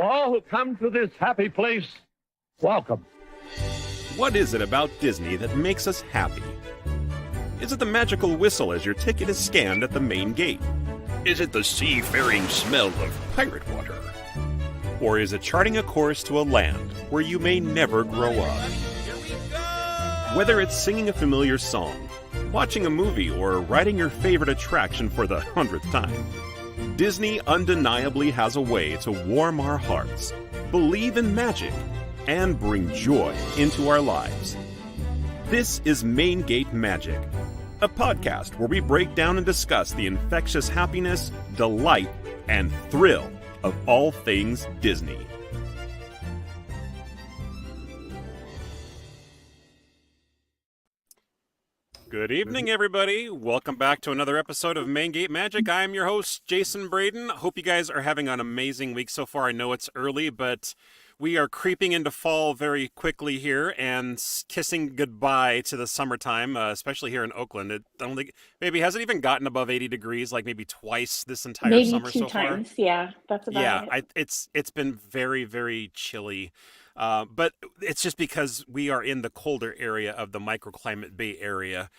all who come to this happy place, welcome. What is it about Disney that makes us happy? Is it the magical whistle as your ticket is scanned at the main gate? Is it the seafaring smell of pirate water? Or is it charting a course to a land where you may never grow up? Whether it's singing a familiar song, watching a movie, or riding your favorite attraction for the 100th time, Disney undeniably has a way to warm our hearts, believe in magic, and bring joy into our lives. This is Main Gate Magic, a podcast where we break down and discuss the infectious happiness, delight, and thrill of all things Disney. Good evening, everybody. Welcome back to another episode of Main Gate Magic. I am your host, Jason Braden. Hope you guys are having an amazing week so far. I know it's early, but we are creeping into fall very quickly here and kissing goodbye to the summertime, especially here in Oakland. I don't think, maybe hasn't even gotten above 80 degrees, like maybe twice this entire summer so far. Maybe 2 times, yeah, that's about it. It's been very, very chilly. But it's just because we are in the colder area of the microclimate Bay Area.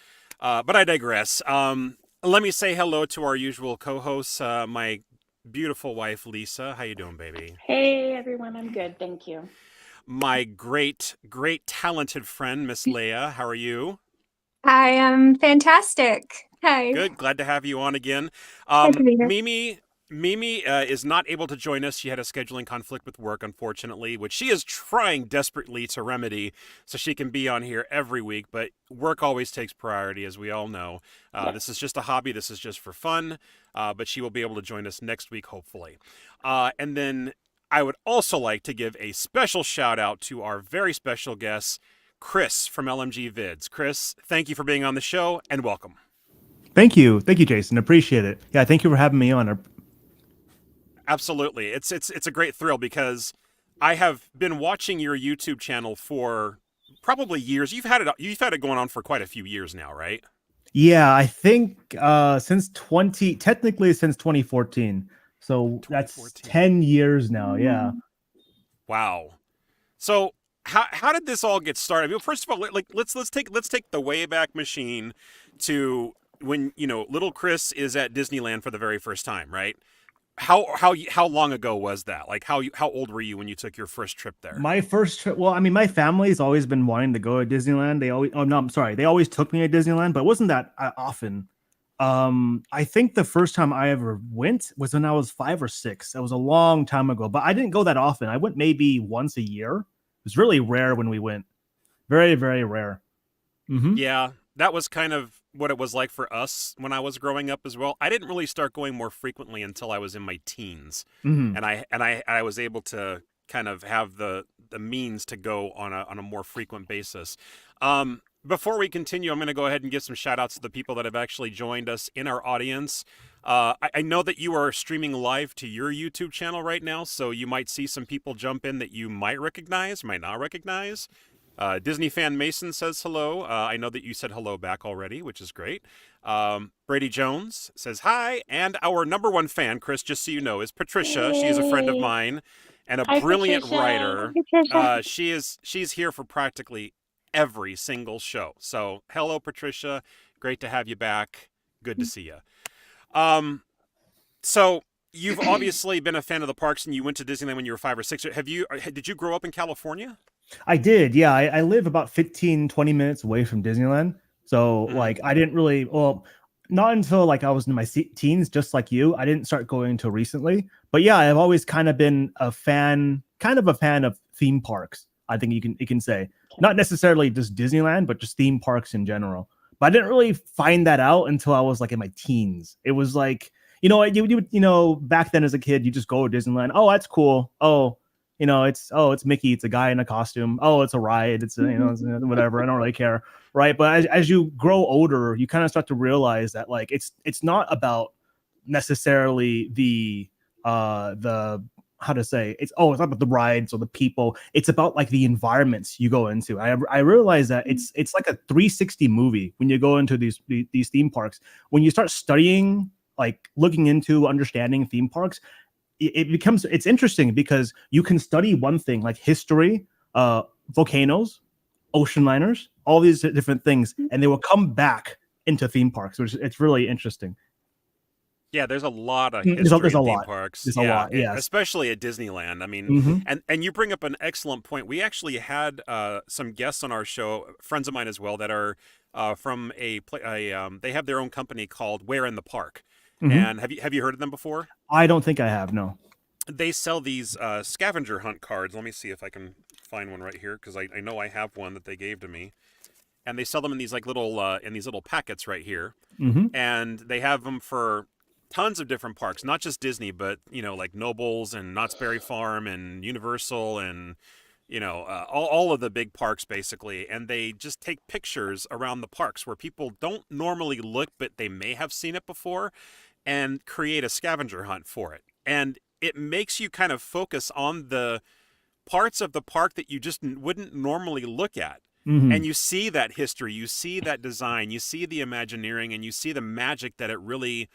But I digress. Let me say hello to our usual co-hosts, my beautiful wife, Lisa. How you doing, baby? Hey, everyone. I'm good. Thank you. My great, talented friend, Miss Leia. How are you? I am fantastic. Hi. Good. Glad to have you on again. Glad to be here. Mimi is not able to join us. She had a scheduling conflict with work, unfortunately, which she is trying desperately to remedy so she can be on here every week. But work always takes priority, as we all know. This is just a hobby. This is just for fun. But she will be able to join us next week, hopefully. And then I would also like to give a special shout out to our very special guest, Chris from LMG Vids. Chris, thank you for being on the show and welcome. Thank you, Jason. Appreciate it. Yeah, thank you for having me on. Absolutely. It's a great thrill because I have been watching your YouTube channel for probably years. You've had it going on for quite a few years now, right? Yeah, I think since 2014. So that's 10 years now. Yeah. Wow. So how did this all get started? I mean, first of all, let's take the Wayback Machine to when, little Chris is at Disneyland for the very first time, right? How long ago was that? Like how old were you when you took your first trip there? My first trip. Well, I mean, my family's always been wanting to go to Disneyland. They always took me to Disneyland, but it wasn't that often. I think the first time I ever went was when I was 5 or 6. That was a long time ago, but I didn't go that often. I went maybe once a year. It was really rare when we went. Very, very rare. Mm-hmm. Yeah, that was kind of what it was like for us when I was growing up as well. I didn't really start going more frequently until I was in my teens. Mm-hmm. And I was able to kind of have the means to go on a more frequent basis. Before we continue, I'm going to go ahead and give some shout outs to the people that have actually joined us in our audience. I know that you are streaming live to your YouTube channel right now, so you might see some people jump in that you might recognize, might not recognize. Disney fan Mason says hello. I know that you said hello back already, which is great. Brady Jones says hi. And our number one fan, Chris, just so you know, is Patricia. Hey. She is a friend of mine and a brilliant writer. She's here for practically every single show. So hello, Patricia. Great to have you back. Good to see you. So you've obviously been a fan of the parks and you went to Disneyland when you were 5 or 6. Did you grow up in California? I did, yeah. I live about 15, 20 minutes away from Disneyland. So, I didn't really, not until, I was in my teens, just like you. I didn't start going until recently. But, yeah, I've always kind of been a fan of theme parks, I think you can say. Not necessarily just Disneyland, but just theme parks in general. But I didn't really find that out until I was, in my teens. It was you back then as a kid, you just go to Disneyland. Oh, that's cool. Oh, it's Mickey. It's a guy in a costume. Oh, it's a ride. It's it's whatever. I don't really care, right? But as you grow older, you kind of start to realize that it's not about necessarily the how to say it's not about the rides or the people. It's about the environments you go into. I realize that it's like a 360 movie when you go into these theme parks. When you start studying, looking into understanding theme parks, it's interesting because you can study one thing like history, volcanoes, ocean liners, all these different things, and they will come back into theme parks, which it's really interesting. Yeah, there's a lot of history there's a in theme lot. parks. There's a lot, yes. Especially at Disneyland. I mean, and you bring up an excellent point. We actually had some guests on our show, friends of mine as well, that are from they have their own company called Where in the Park. And have you heard of them before? I don't think I have, no. They sell these scavenger hunt cards. Let me see if I can find one right here, because I know I have one that they gave to me. And they sell them in these like little packets right here. And they have them for tons of different parks, not just Disney, but like Nobles and Knott's Berry Farm and Universal and all of the big parks basically. And they just take pictures around the parks where people don't normally look, but they may have seen it before, and create a scavenger hunt for it. And it makes you kind of focus on the parts of the park that you just wouldn't normally look at. And you see that history, you see that design, you see the Imagineering, and you see the magic that really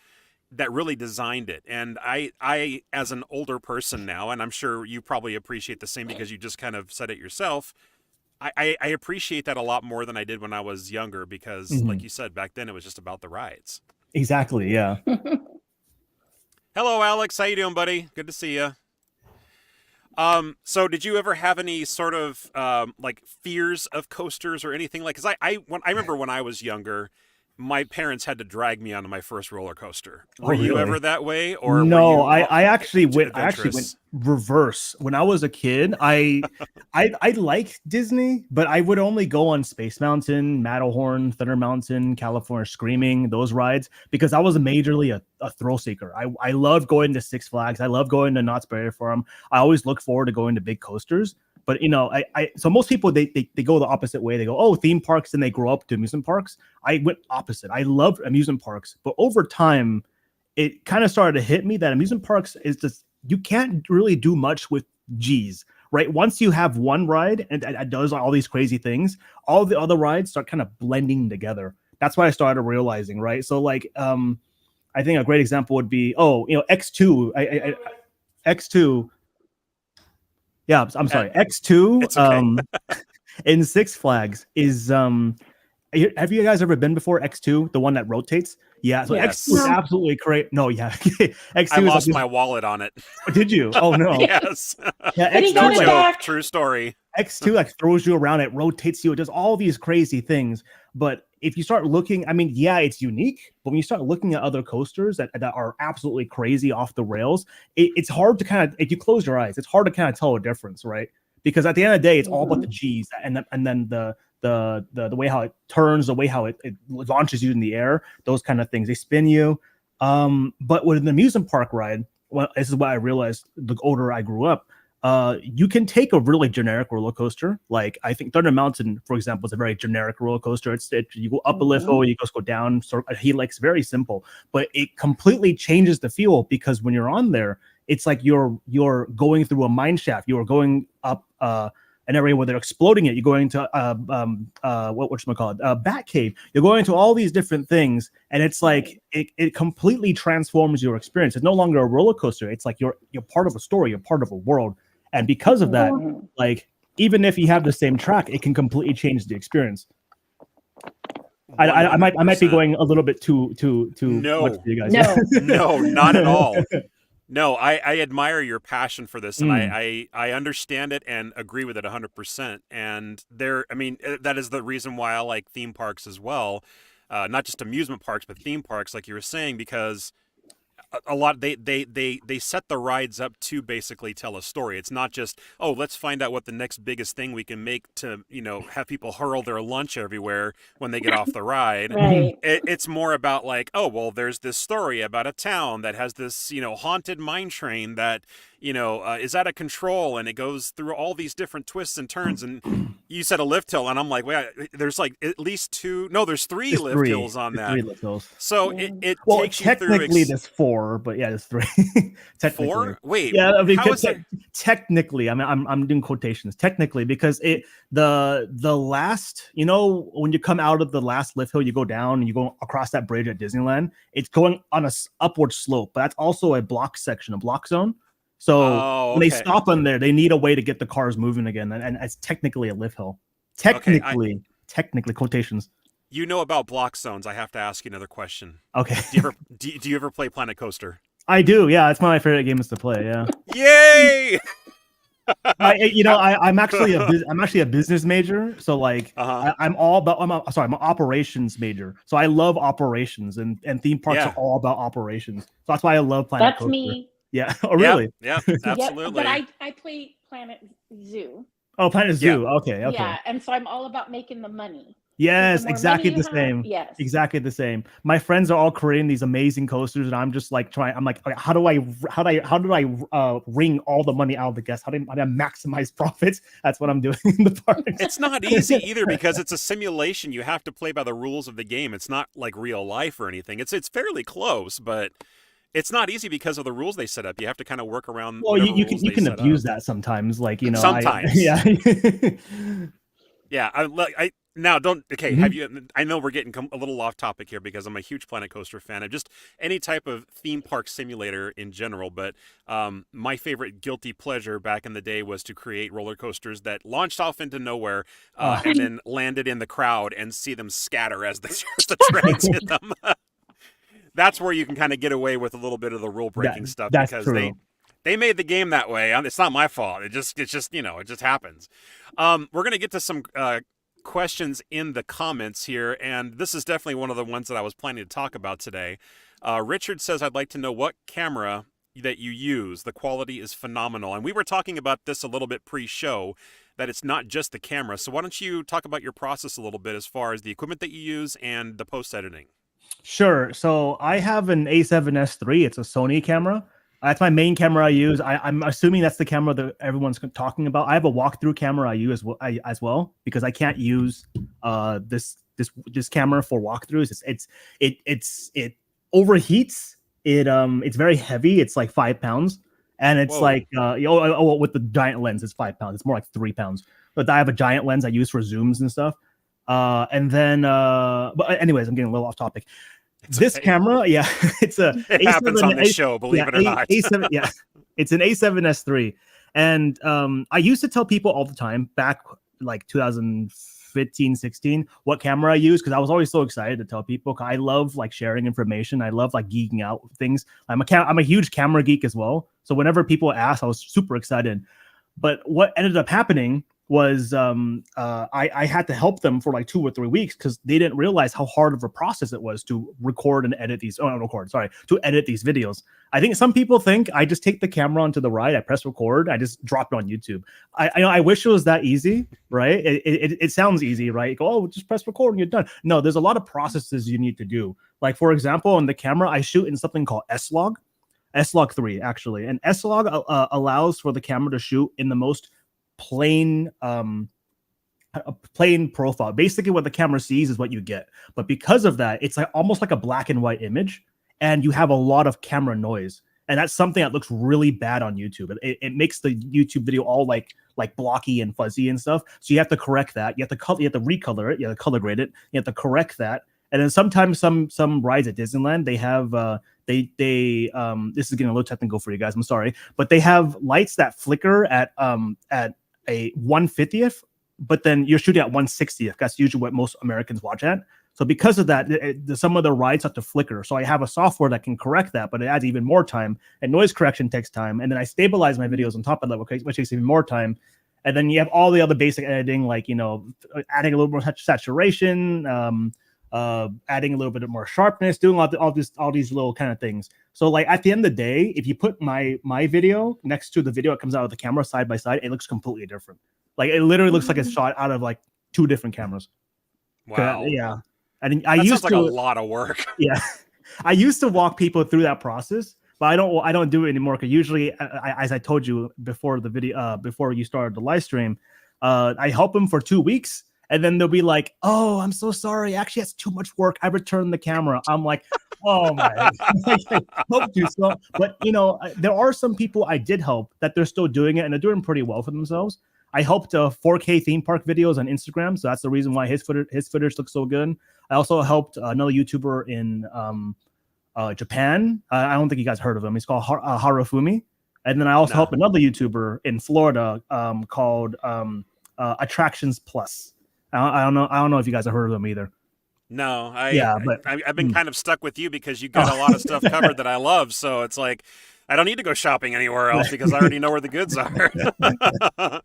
designed it. And I, as an older person now, and I'm sure you probably appreciate the same because you just kind of said it yourself, I appreciate that a lot more than I did when I was younger, because like you said, back then it was just about the rides. Exactly, yeah. Hello, Alex. How you doing, buddy? Good to see you. So did you ever have any sort of like fears of coasters or anything like? Because I remember when I was younger, my parents had to drag me onto my first roller coaster. Were you ever that way, or no? I actually went reverse. When I was a kid, I liked Disney, but I would only go on Space Mountain, Matterhorn, Thunder Mountain, California Screaming, those rides, because I was majorly a thrill seeker. I loved going to Six Flags. I loved going to Knott's Berry Farm. I always look forward to going to big coasters. But so most people they go the opposite way. They go, oh, theme parks, and they grow up to amusement parks. I went opposite. I loved amusement parks, but over time, it kind of started to hit me that amusement parks is just, you can't really do much with G's, right? Once you have one ride and it does all these crazy things, all the other rides start kind of blending together. That's what I started realizing, right? So like, I think a great example would be, X2, X2. Yeah, I'm sorry. X2 okay. In Six Flags is have you guys ever been before? X2, the one that rotates? Yeah, so yes. X2 is absolutely great. No, yeah. X2 I lost my wallet on it. Did you? Oh no. Yes. Yeah, X2 true story. X2 like throws you around, it rotates you, it does all these crazy things. But if you start looking, I mean, yeah, it's unique, but when you start looking at other coasters that are absolutely crazy off the rails, it's hard to kind of, if you close your eyes, it's hard to kind of tell a difference, right? Because at the end of the day, it's all about the G's and then the way how it turns, the way how it launches you in the air, those kind of things. They spin you. But with an amusement park ride, well, this is what I realized the older I grew up. You can take a really generic roller coaster. Like I think Thunder Mountain, for example, is a very generic roller coaster. You go up a lift, you just go down. So a helix, very simple, but it completely changes the feel because when you're on there, it's like you're going through a mine shaft. You are going up an area where they're exploding it. You're going to Bat Cave. You're going to all these different things, and it's like it completely transforms your experience. It's no longer a roller coaster. It's like you're part of a story. You're part of a world. And because of that, like even if you have the same track, it can completely change the experience. I might be going a little bit too much for you guys. No, not at all. No, I admire your passion for this, and I understand it and agree with it 100%. And that is the reason why I like theme parks as well, not just amusement parks, but theme parks, like you were saying, because a lot they set the rides up to basically tell a story. It's not just, oh, let's find out what the next biggest thing we can make to have people hurl their lunch everywhere when they get off the ride. Right. It's more about like, oh, well, there's this story about a town that has this haunted mine train that is out of control, and it goes through all these different twists and turns. And you said a lift hill, and I'm like, wait, there's like at least there's three lift hills on that. 3 lift hills. So it takes you through. Technically, there's 4, but yeah, there's 3. Technically. 4? Wait, yeah, I mean, how is it? Technically, I mean, I'm doing quotations. Technically, because the last, when you come out of the last lift hill, you go down and you go across that bridge at Disneyland. It's going on a upward slope, but that's also a block section, a block zone. So when they stop them there, they need a way to get the cars moving again, and it's technically a lift hill. Technically quotations. You know about block zones. I have to ask you another question. Okay. Do you ever play Planet Coaster? I do. Yeah, it's one of my favorite games to play. Yeah. Yay! I'm actually a business major, so like I'm an operations major. So I love operations, and theme parks are all about operations. So that's why I love Planet Coaster. That's me. Yeah. Oh, really? Yeah, absolutely. But I play Planet Zoo. Oh, Planet Zoo. Yeah. Okay. Yeah, and so I'm all about making the money. Yes, the exactly money the same. Yes, exactly the same. My friends are all creating these amazing coasters, and I'm just like trying. I'm like, okay, how do I wring all the money out of the guests? How do I maximize profits? That's what I'm doing in the park. It's not easy either because it's a simulation. You have to play by the rules of the game. It's not like real life or anything. It's fairly close, but it's not easy because of the rules they set up. You have to kind of work around. Well, you can abuse that sometimes, like sometimes. Yeah. Yeah, I now don't. Okay, have you? I know we're getting a little off topic here because I'm a huge Planet Coaster fan of just any type of theme park simulator in general. But my favorite guilty pleasure back in the day was to create roller coasters that launched off into nowhere and then landed in the crowd and see them scatter as the trains hit them. That's where you can kind of get away with a little bit of the rule breaking stuff because true. They made the game that way. It's not my fault. It just it just happens. We're going to get to some questions in the comments here, and this is definitely one of the ones that I was planning to talk about today. Richard says, I'd like to know what camera that you use. The quality is phenomenal. And we were talking about this a little bit pre-show, that it's not just the camera. So why don't you talk about your process a little bit as far as the equipment that you use and the post-editing? Sure. So I have an A7S III. It's a Sony camera. That's my main camera I use. I'm assuming that's the camera that everyone's talking about. I have a walkthrough camera I use as well because I can't use this camera for walkthroughs. It overheats. It's very heavy. It's like 5 pounds, and it's like with the giant lens, it's 5 pounds. It's more like 3 pounds. But I have a giant lens I use for zooms and stuff. And then, but anyways, I'm getting a little off topic. Camera, it happens on this show, believe it or not. A7, it's an A7S III, and I used to tell people all the time back like 2015, 16 what camera I use because I was always so excited to tell people. I love like sharing information. I love like geeking out things. I'm a huge camera geek as well. So whenever people ask, I was super excited. But what ended up happening was I had to help them for like 2 or 3 weeks because they didn't realize how hard of a process it was to record and edit these. To edit these videos. I think some people think I just take the camera onto the ride, I press record, I just drop it on YouTube. I wish it was that easy, right? It sounds easy, right? You go, oh, just press record and you're done. No, there's a lot of processes you need to do. Like for example, on the camera, I shoot in something called S-Log 3 actually, and S-Log allows for the camera to shoot in the most plain profile. Basically what the camera sees is what you get, but because of that it's like almost like a black and white image and you have a lot of camera noise, and that's something that looks really bad on YouTube. It makes the YouTube video all like blocky and fuzzy and stuff, so you have to correct that. You have to recolor it, you have to color grade it, you have to correct that. And then sometimes some rides at Disneyland, they have this is getting a little technical for you guys, I'm sorry, but they have lights that flicker at a 1/50th, but then you're shooting at 1/60th. That's usually what most Americans watch at. So because of that, some of the rides have to flicker. So I have a software that can correct that, but it adds even more time, and noise correction takes time. And then I stabilize my videos on top of that, which takes even more time. And then you have all the other basic editing, like, adding a little more saturation, adding a little bit more sharpness, doing all these little kind of things. So like at the end of the day, if you put my video next to the video that comes out of the camera side by side, it looks completely different. Like it literally looks like it's shot out of like 2 different cameras. Wow. Yeah. And that sounds like a lot of work. Yeah. I used to walk people through that process, but I don't do it anymore because usually, as I told you before the video, before you started the live stream, I help them for 2 weeks. And then they'll be like, oh, I'm so sorry. Actually, that's too much work. I returned the camera. I'm like, oh my, I helped you. So, but there are some people I did help that they're still doing it and they're doing pretty well for themselves. I helped 4K theme park videos on Instagram. So that's the reason why his footage looks so good. I also helped another YouTuber in Japan. I don't think you guys heard of him. He's called Harufumi. And then I also No. help another YouTuber in Florida called Attractions Plus. I don't know if you guys have heard of them either. No, But I've been kind of stuck with you because you got a lot of stuff covered that I love. So it's like I don't need to go shopping anywhere else because I already know where the goods are. But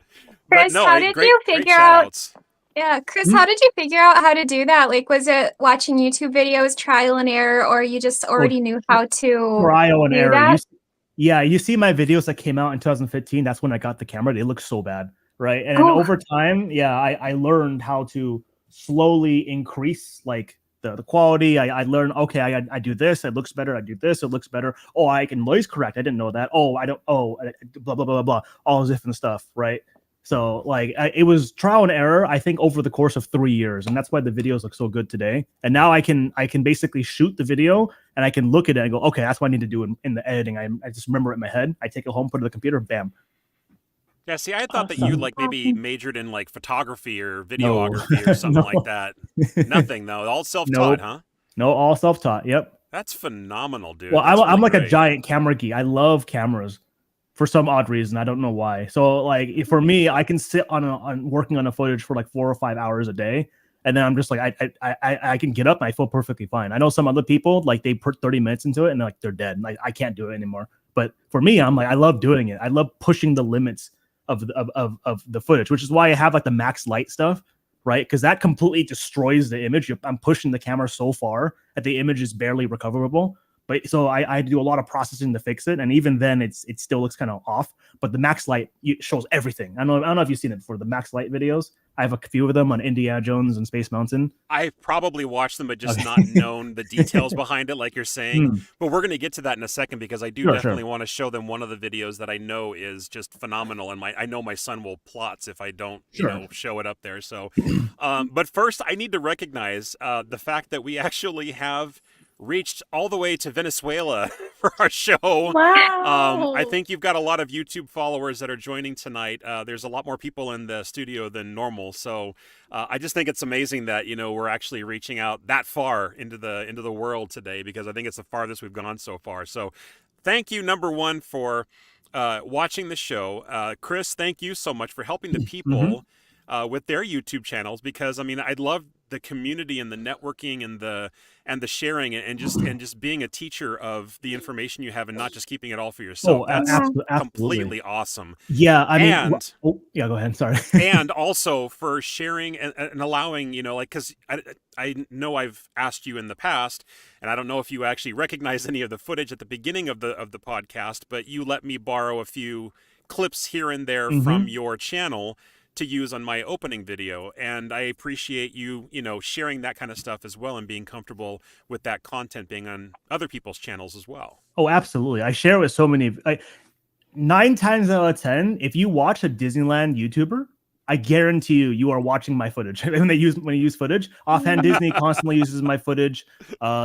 Chris, no, how did great, you great figure out? shout-outs. Yeah, Chris, how did you figure out how to do that? Like, was it watching YouTube videos, trial and error, or you just already knew how to trial and do error. that? You see my videos that came out in 2015. That's when I got the camera. They look so bad, right? And then over time, I learned how to slowly increase like the quality. I learned, okay, I do this, it looks better. I do this, it looks better. Oh, I can noise correct. I didn't know that. Oh, I don't. Oh, blah blah blah blah. All this different stuff, right? So like it was trial and error, I think, over the course of 3 years, and that's why the videos look so good today. And now I can basically shoot the video and I can look at it and go, okay, that's what I need to do in the editing. I just remember it in my head. I take it home, put it in the computer, bam. Yeah, see, I thought that you like maybe majored in like photography or No. videography or something No. like that. Nothing though, all self-taught, huh? No, all self-taught. Yep. That's phenomenal, dude. Well, That's I'm really like a great. giant camera geek. I love cameras for some odd reason. I don't know why. So like for me, I can sit on working on a footage for like 4 or 5 hours a day, and then I'm just like I can get up and I feel perfectly fine. I know some other people like they put 30 minutes into it and like they're dead. Like I can't do it anymore. But for me, I'm like I love doing it. I love pushing the limits of the footage, which is why I have like the max light stuff, right? Because that completely destroys the image. I'm pushing the camera so far that the image is barely recoverable. But so I do a lot of processing to fix it, and even then, it still looks kind of off. But the max light shows everything. I don't know if you've seen it before. The max light videos, I have a few of them on Indiana Jones and Space Mountain. I've probably watched them, but just not known the details behind it, like you're saying. But we're going to get to that in a second because I do definitely want to show them one of the videos that I know is just phenomenal, and I know my son will plots if I don't, show it up there. So, but first, I need to recognize the fact that we actually have reached all the way to Venezuela for our show. Wow. I think you've got a lot of YouTube followers that are joining tonight. There's a lot more people in the studio than normal, so I just think it's amazing that we're actually reaching out that far into the world today, because I think it's the farthest we've gone so far. So thank you, number one, for watching the show. Chris, thank you so much for helping the people with their YouTube channels, because I love the community and the networking and the sharing and just being a teacher of the information you have and not just keeping it all for yourself. That's completely awesome. Yeah, I mean, yeah, go ahead. Sorry. And also for sharing and allowing, because I know I've asked you in the past, and I don't know if you actually recognize any of the footage at the beginning of the podcast, but you let me borrow a few clips here and there from your channel to use on my opening video, and I appreciate you, sharing that kind of stuff as well and being comfortable with that content being on other people's channels as well. Oh, absolutely. I share with so many. 9 times out of 10, if you watch a Disneyland YouTuber, I guarantee you are watching my footage. when you use footage, Offhand Disney constantly uses my footage.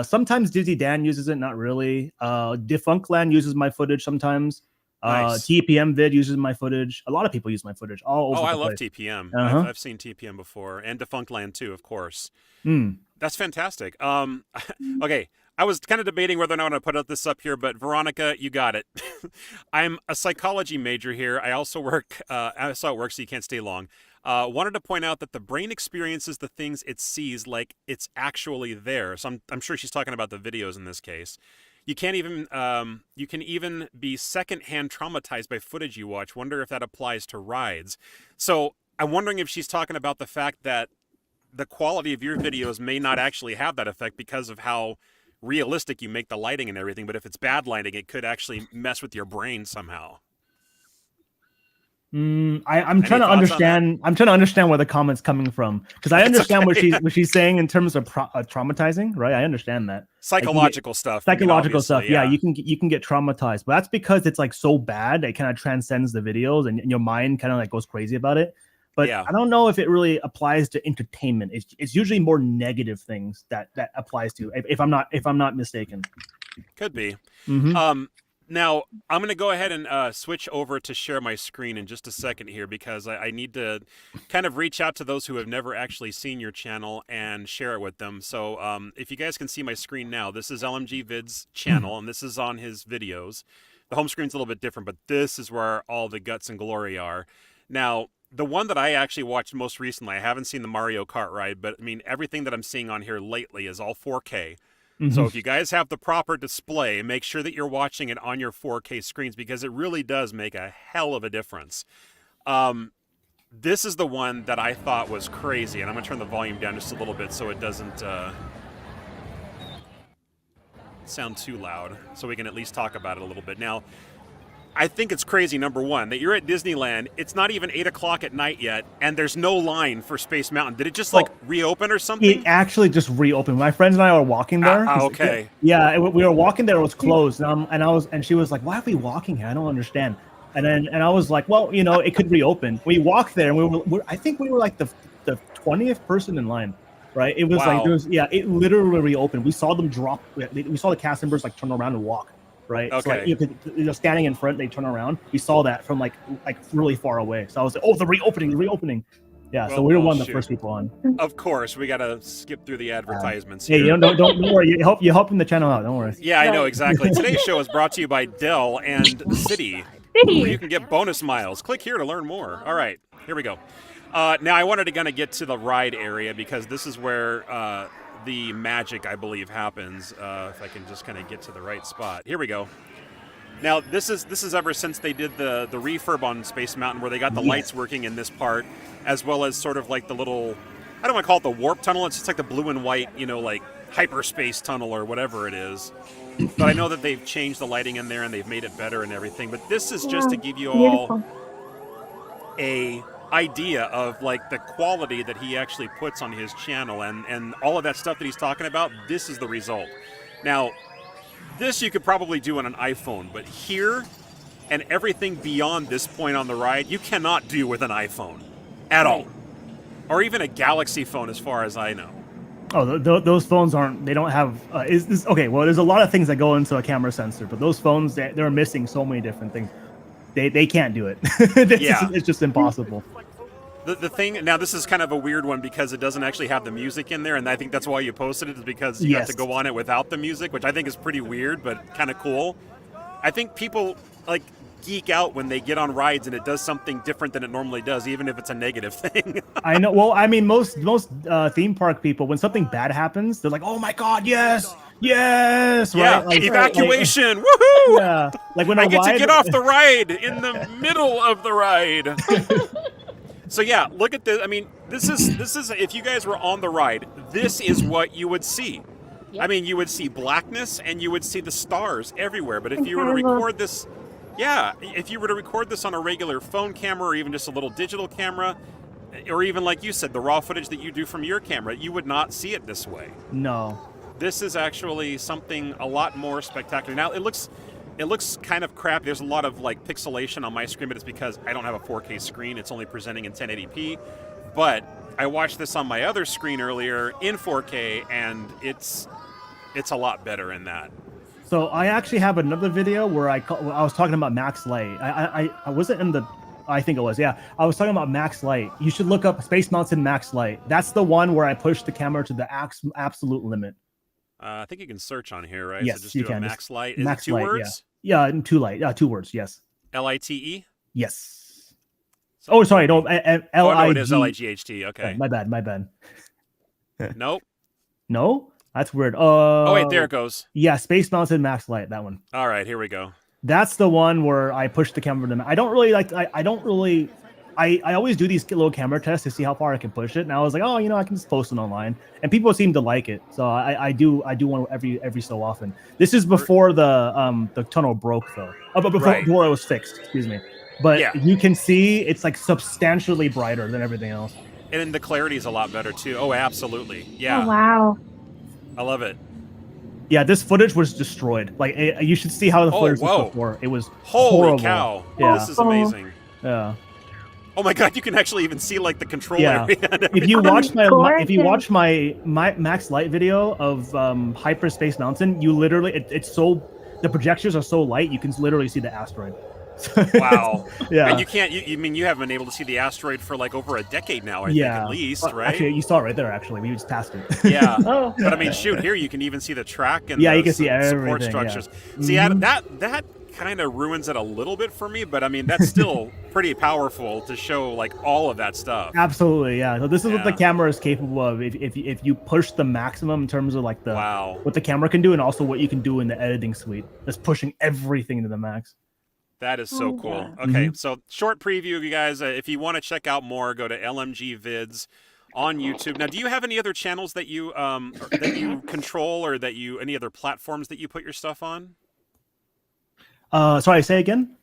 Sometimes Disney Dan uses it, not really. Defunctland uses my footage sometimes. Nice. TPM vid uses my footage. A lot of people use my footage all over the place. I love TPM. I've seen TPM before, and Defunctland too, of course. That's fantastic. Okay, I was kind of debating whether or not I want to put this up here, but Veronica, you got it. I'm a psychology major here. I also work. I saw it work, so you can't stay long. Wanted to point out that the brain experiences the things it sees like it's actually there. So I'm sure she's talking about the videos in this case. You can even be secondhand traumatized by footage you watch. Wonder if that applies to rides. So I'm wondering if she's talking about the fact that the quality of your videos may not actually have that effect because of how realistic you make the lighting and everything. But if it's bad lighting, it could actually mess with your brain somehow. I'm trying to understand. I'm trying to understand where the comment's coming from, because I understand what she's saying in terms of traumatizing, right? I understand that psychological stuff. Psychological stuff. Yeah, you can get traumatized, but that's because it's like so bad it kind of transcends the videos, and your mind kind of like goes crazy about it. But I don't know if it really applies to entertainment. It's usually more negative things that applies to. If I'm not mistaken, could be. Now, I'm going to go ahead and switch over to share my screen in just a second here, because I need to kind of reach out to those who have never actually seen your channel and share it with them. So if you guys can see my screen now, this is LMG Vids channel, and this is on his videos. The home screen's a little bit different, but this is where all the guts and glory are. Now, the one that I actually watched most recently, I haven't seen the Mario Kart ride, but I mean, everything that I'm seeing on here lately is all 4K. So if you guys have the proper display, make sure that you're watching it on your 4K screens because it really does make a hell of a difference. This is the one that I thought was crazy, and I'm going to turn the volume down just a little bit so it doesn't sound too loud, so we can at least talk about it a little bit. Now, I think it's crazy, number one, that you're at Disneyland, it's not even 8 o'clock at night yet, and there's no line for Space Mountain. Did it just, like, reopen or something? It actually just reopened. My friends and I were walking there. Okay. Yeah, we were walking there. It was closed, and she was like, "Why are we walking here? I don't understand." And I was like, "Well, you know, it could reopen." We walked there, and I think we were like the 20th person in line, right? It was like it literally reopened. We saw them drop. We saw the cast members like turn around and walk. Right. Okay. So like, you know, standing in front, they turn around. We saw that from like really far away. So I was like, "Oh, the reopening!" Yeah. So we were one of the first people on. Of course, we gotta skip through the advertisements. Hey, here. don't worry. You're helping the channel out. Don't worry. Yeah, I know exactly. Today's show is brought to you by Dell and City, where you can get bonus miles. Click here to learn more. All right, here we go. Now I wanted to kind of get to the ride area because this is where the magic, I believe, happens. If I can just kind of get to the right spot. Here we go. Now, this is ever since they did the refurb on Space Mountain where they got the lights working in this part, as well as sort of like the little, I don't want to call it the warp tunnel, it's just like the blue and white, you know, like hyperspace tunnel or whatever it is. But I know that they've changed the lighting in there and they've made it better and everything. But this is just to give you all a idea of like the quality that he actually puts on his channel and all of that stuff that he's talking about. This is the result. Now, this you could probably do on an iPhone, but here and everything beyond this point on the ride, you cannot do with an iPhone at all, or even a Galaxy phone, as far as I know. Oh, those phones aren't. They don't have. Okay? Well, there's a lot of things that go into a camera sensor, but those phones, they're missing so many different things. They can't do it. It's just impossible. The thing now, this is kind of a weird one because it doesn't actually have the music in there, and I think that's why you posted it, is because you have to go on it without the music, which I think is pretty weird, but kind of cool. I think people like geek out when they get on rides and it does something different than it normally does, even if it's a negative thing. I know. Well, I mean, most theme park people, when something bad happens, they're like, "Oh my god, yes, right? Like, evacuation, woohoo! Yeah, like when I get to get off the ride in the middle of the ride." So yeah, look at this. I mean, this is if you guys were on the ride, this is what you would see. Yep. I mean, you would see blackness and you would see the stars everywhere. But if you were to record this, if you were to record this on a regular phone camera or even just a little digital camera, or even like you said, the raw footage that you do from your camera, you would not see it this way. No. This is actually something a lot more spectacular. Now, it looks kind of crappy. There's a lot of like pixelation on my screen, but it's because I don't have a 4K screen. It's only presenting in 1080p. But I watched this on my other screen earlier in 4K, and it's a lot better in that. So I actually have another video where I was talking about max light. I wasn't in the. I think it was, yeah. I was talking about max light. You should look up Space Mountain max light. That's the one where I pushed the camera to the absolute limit. I think you can search on here, right? Yes, so just you do can. a max light. Is max it two light, words? Yeah, two light. 2 words. Yes. LITE. Yes. Oh, sorry. No, Oh, no, it is LIGHT. Okay. My bad. Nope. No, that's weird. Oh wait, there it goes. Yeah, Space Mountain max light. That one. All right, here we go. That's the one where I push the camera to. I don't really like. I always do these little camera tests to see how far I can push it, and I was like, oh, I can just post it online, and people seem to like it. So I do one every so often. This is before the tunnel broke though. Before it was fixed. Excuse me. But you can see it's like substantially brighter than everything else. And then the clarity is a lot better too. Oh, absolutely. Yeah. Oh, wow. I love it. Yeah, this footage was destroyed. Like you should see how the footage was before. It was holy horrible. Cow. Yeah. This is amazing. Yeah. Oh my god, you can actually even see like the control area. If you watch my max light video of Hyperspace Mountain, you literally the projections are so light you can literally see the asteroid. Wow. Yeah. And you can't. You haven't been able to see the asteroid for like over a decade now. I think at least, right? Actually, you saw it right there. Actually, we just passed it. Yeah. But I mean, shoot, here you can even see the track and you can see support everything, structures. Yeah. See, that kind of ruins it a little bit for me, but I mean that's still pretty powerful to show like all of that stuff. Absolutely, yeah. So this is what the camera is capable of. If you push the maximum in terms of like the what the camera can do, and also what you can do in the editing suite. That's pushing everything to the max. That is so cool. Okay, so short preview, you guys. If you want to check out more, go to LMG Vids on YouTube. Now, do you have any other channels that you control, or that you any other platforms that you put your stuff on? Sorry, say again.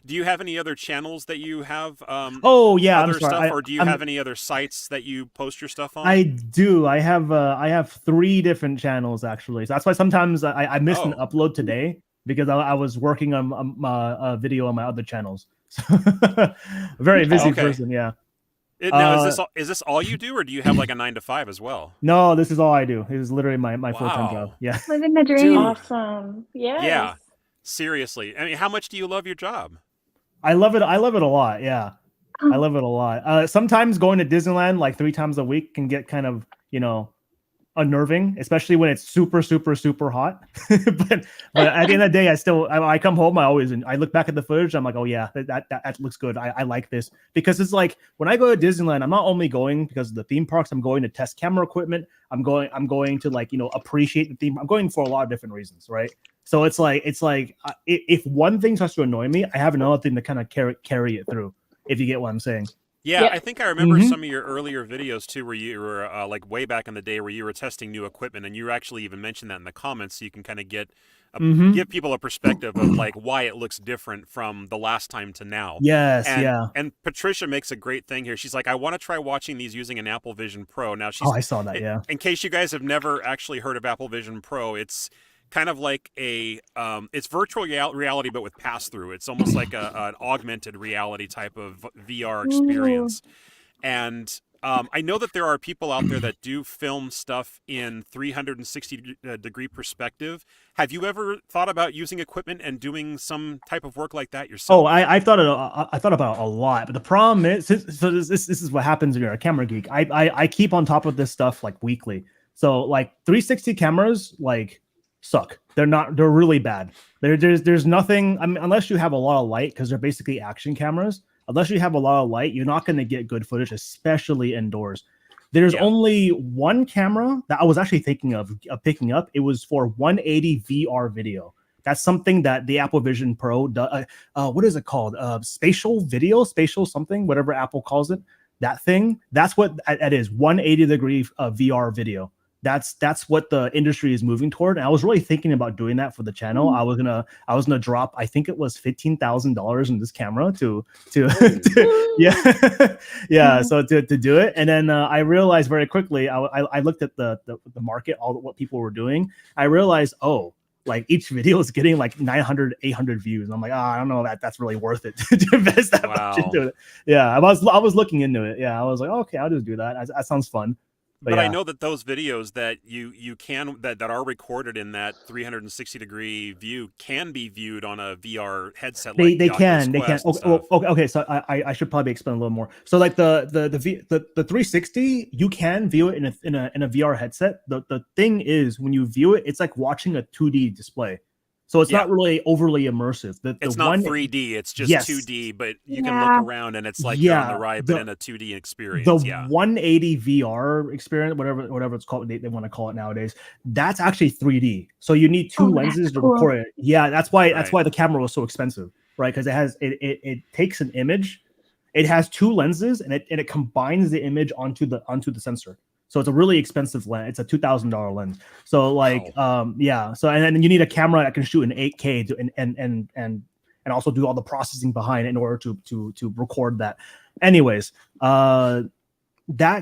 Do you have any other channels that you have? Oh yeah, other I'm sorry. stuff, or do you have any other sites that you post your stuff on? I do. I have 3 different channels actually. So that's why sometimes I missed an upload today because I was working on a video on my other channels. Very busy person. Yeah. Now, is this all you do, or do you have like a 9 to 5 as well? No, this is all I do. It is literally my full-time job. Yeah. Living the dream. Awesome. Yes. Yeah. Seriously. I mean, how much do you love your job? I love it. I love it a lot. Yeah. I love it a lot. Sometimes going to Disneyland like 3 times a week can get kind of, unnerving, especially when it's super, super, super hot. but at the end of the day, I come home. I look back at the footage. I'm like, oh yeah, that looks good. I like this, because it's like when I go to Disneyland, I'm not only going because of the theme parks. I'm going to test camera equipment. I'm going to like, appreciate the theme. I'm going for a lot of different reasons. Right. So it's like if one thing starts to annoy me, I have another thing to kind of carry it through, if you get what I'm saying. Yeah, I think I remember some of your earlier videos too, where you were like way back in the day, where you were testing new equipment, and you actually even mentioned that in the comments, so you can kind of give people a perspective of like why it looks different from the last time to now. Yes, And Patricia makes a great thing here. She's like, I want to try watching these using an Apple Vision Pro. Now I saw that. Yeah. In case you guys have never actually heard of Apple Vision Pro, it's kind of like it's virtual reality, but with pass-through. It's almost like an augmented reality type of VR experience. And I know that there are people out there that do film stuff in 360-degree perspective. Have you ever thought about using equipment and doing some type of work like that yourself? Oh, I thought about it a lot, but the problem is, so this is what happens when you're a camera geek. I keep on top of this stuff like weekly. So like 360 cameras, like, suck. They're really bad. There's nothing, I mean, unless you have a lot of light, because they're basically action cameras. Unless you have a lot of light, you're not going to get good footage, especially indoors. There's only one camera that I was actually thinking of picking up. It was for 180 VR video. That's something that the Apple Vision Pro does. What is it called? Spatial something, whatever Apple calls it. That thing. That's what it is. 180-degree VR video. That's what the industry is moving toward. And I was really thinking about doing that for the channel. I was gonna drop, I think it was $15,000 in this camera to so to do it. And then I realized very quickly, I looked at the market, what people were doing. I realized, like each video is getting like 900, 800 views. And I'm like, I don't know that's really worth it to invest that much into it. Yeah, I was looking into it. Yeah, I was like, okay, I'll just do that. That sounds fun. But I know that those videos that you can that are recorded in that 360-degree view can be viewed on a VR headset. They can. Okay. So I should probably explain a little more. So like the 360, you can view it in a VR headset. The thing is, when you view it, it's like watching a 2D display. So it's not really overly immersive. It's not 3D. It's just 2D, but you can look around and it's like you're on the ride, but in a 2D experience. The 180 VR experience, whatever it's called, they want to call it nowadays. That's actually 3D. So you need 2 lenses to record it. Yeah, that's why the camera was so expensive, right? Because it takes an image, it has 2 lenses, and it combines the image onto the sensor. So it's a really expensive lens. It's a $2,000 lens. So like, So and then you need a camera that can shoot in 8K and also do all the processing behind it in order to record that. Anyways, that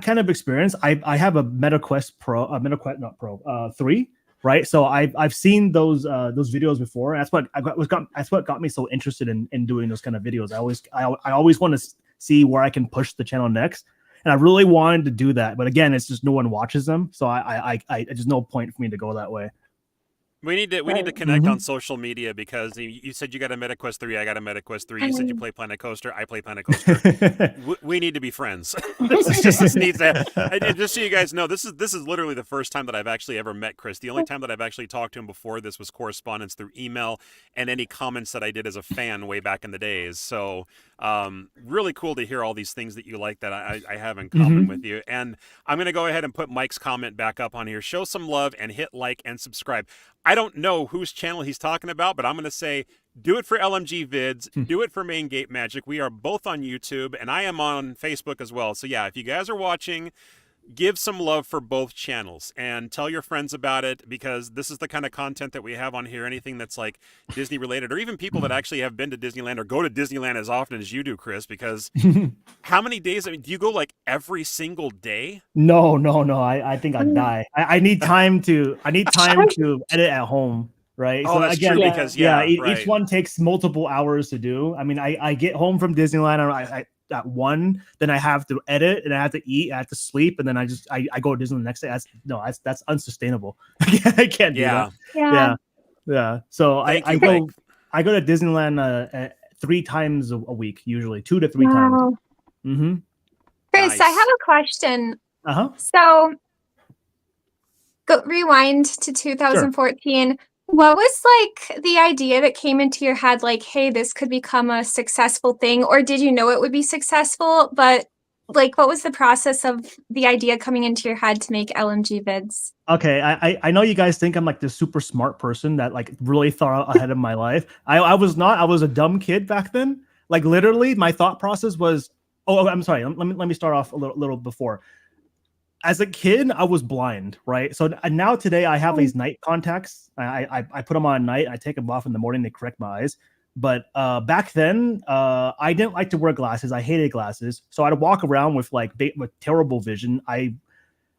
kind of experience. I have a MetaQuest Pro, not Pro, 3. Right. So I've seen those videos before. That's what got me so interested in doing those kind of videos. I always want to see where I can push the channel next. And I really wanted to do that, but again, it's just no one watches them, so I there's no point for me to go that way. We need to connect on social media because you said you got a MetaQuest 3, I got a MetaQuest 3. You said you play Planet Coaster, I play Planet Coaster. We need to be friends. this needs to. And just so you guys know, this is literally the first time that I've actually ever met Chris. The only time that I've actually talked to him before this was correspondence through email and any comments that I did as a fan way back in the days. So really cool to hear all these things that you like that I have in common with you. And I'm going to go ahead and put Mike's comment back up on here. Show some love and hit like and subscribe. I don't know whose channel he's talking about, but I'm going to say do it for LMG Vids, do it for Main Gate Magic. We are both on YouTube, and I am on Facebook as well. So yeah, if you guys are watching, give some love for both channels and tell your friends about it, because this is the kind of content that we have on here. Anything that's like Disney related, or even people that actually have been to Disneyland or go to Disneyland as often as you do, Chris, because how many days, I mean, do you go like every single day? No. I think I'd die. I need time to edit at home. Right. Oh, so that's again, true, because each one takes multiple hours to do. I mean, I get home from Disneyland at 1, then I have to edit and I have to eat, I have to sleep, and then I go to Disneyland the next day. That's unsustainable. I can't do that. Yeah. So I go to Disneyland 3 times a week, usually 2 to 3 times. Chris, Nice. I have a question. So rewind to 2014. Sure. What was like the idea that came into your head, like, hey, this could become a successful thing? Or did you know it would be successful? But like, what was the process of the idea coming into your head to make LMG Vids? Okay, I know you guys think I'm like this super smart person that like really thought ahead of my life. I was not. I was a dumb kid back then. Like literally, my thought process was, oh, I'm sorry. Let me start off a little before. As a kid, I was blind, right? So now today I have these night contacts. I put them on at night. I take them off in the morning to correct my eyes. But back then, I didn't like to wear glasses. I hated glasses. So I'd walk around with with terrible vision.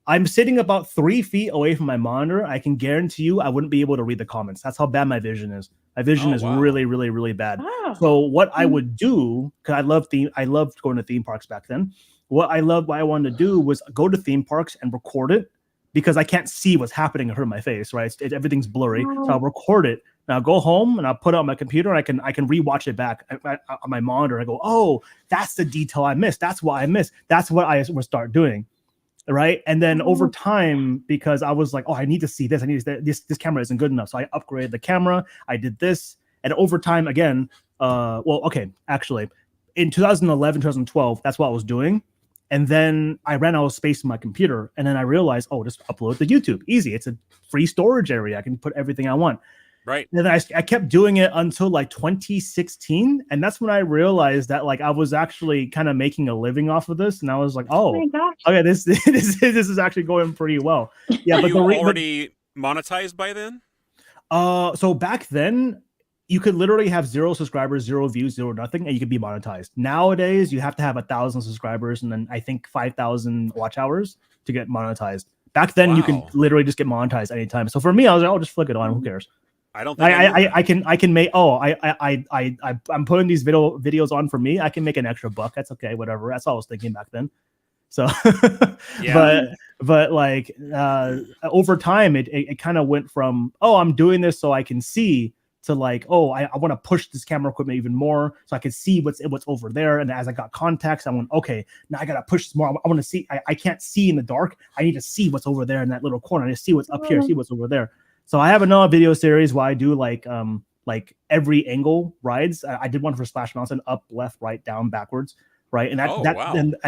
I'm sitting about 3 feet away from my monitor. I can guarantee you I wouldn't be able to read the comments. That's how bad my vision is. My vision is really, really, really bad. Wow. So what I would do, because I loved going to theme parks back then. What I wanted to do was go to theme parks and record it, because I can't see what's happening in front of my face, right? Everything's blurry. So I'll record it. And I'll go home and I'll put it on my computer, and I can rewatch it back on my monitor. I go, oh, that's the detail I missed. That's what I missed. That's what I would start doing. Right. And then over time, because I was like, oh, I need to see this. I need to, this camera isn't good enough. So I upgraded the camera. I did this. And over time again, actually in 2011, 2012, that's what I was doing. And then I ran out of space in my computer. And then I realized, oh, just upload to YouTube. Easy. It's a free storage area. I can put everything I want. Right. And then I kept doing it until like 2016. And that's when I realized that like I was actually kind of making a living off of this. And I was like, oh my gosh. Okay, this is actually going pretty well. Yeah. But you already monetized by then? So back then, you could literally have 0 subscribers, 0 views, 0 nothing, and you could be monetized. Nowadays, you have to have 1,000 subscribers and then I think 5,000 watch hours to get monetized. Back then, you can literally just get monetized anytime. So for me, I was like, oh, just flick it on. Who cares? I don't think I can make. Oh, I'm putting these videos on for me. I can make an extra buck. That's okay. Whatever. That's all I was thinking back then. So, but like over time, it kind of went from, oh, I'm doing this so I can see, to like, oh, I want to push this camera equipment even more so I can see what's over there. And as I got contacts, I went, okay, now I got to push this more. I want to see. I can't see in the dark. I need to see what's over there in that little corner. I need to see what's up here, see what's over there. So I have another video series where I do like every angle rides. I did one for Splash Mountain, up, left, right, down, backwards. Right. And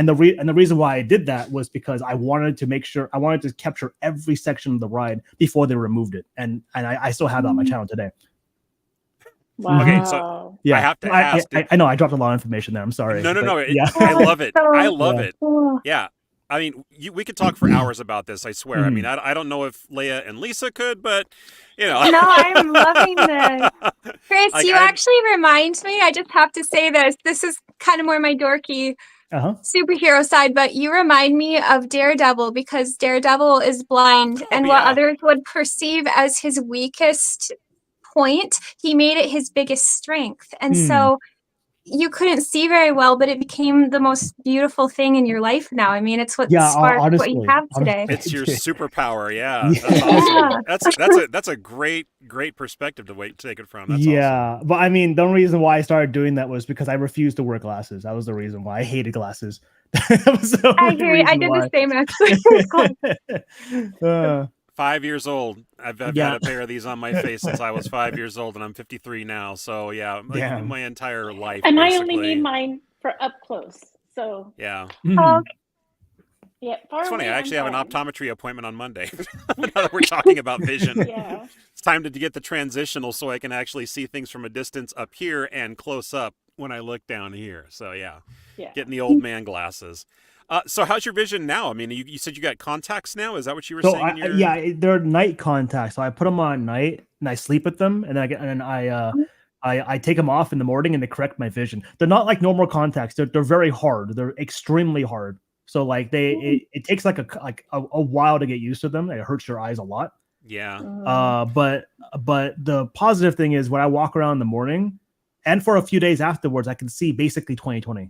the reason why I did that was because I wanted to capture every section of the ride before they removed it. And I still have that on my channel today. Wow. Okay, so yeah, I have to ask. I know I dropped a lot of information there. I'm sorry. No. I love it. I love it. Yeah. I mean, we could talk for hours about this, I swear. I mean, I don't know if Leia and Lisa could, but, you know. No, I'm loving this. Chris, like, you actually remind me, I just have to say this. This is kind of more my dorky superhero side, but you remind me of Daredevil, because Daredevil is blind, and what others would perceive as his weakest point, he made it his biggest strength. And so you couldn't see very well, but it became the most beautiful thing in your life now. I mean, it's what sparked what you have today. It's your superpower. Yeah, Yeah. that's awesome. That's a great perspective to take it from. That's awesome. But I mean, the only reason why I started doing that was because I refused to wear glasses. That was the reason why I hated glasses. I hear you. I did the same actually. 5 years old. I've had a pair of these on my face since I was 5 years old, and I'm 53 now. So yeah, my entire life. And basically. I only need mine for up close. So yeah. Yeah, it's funny. I actually have an optometry appointment on Monday. Now that we're talking about vision, yeah, it's time to get the transitional so I can actually see things from a distance up here and close up when I look down here. So yeah. Getting the old man glasses. So how's your vision now? I mean, you said you got contacts now. Is that what you were saying? Yeah, they're night contacts. So I put them on at night and I sleep with them, and I take them off in the morning and they correct my vision. They're not like normal contacts. They're very hard. They're extremely hard. So like it takes like a while to get used to them. It hurts your eyes a lot. Yeah. But the positive thing is when I walk around in the morning and for a few days afterwards, I can see basically 20/20.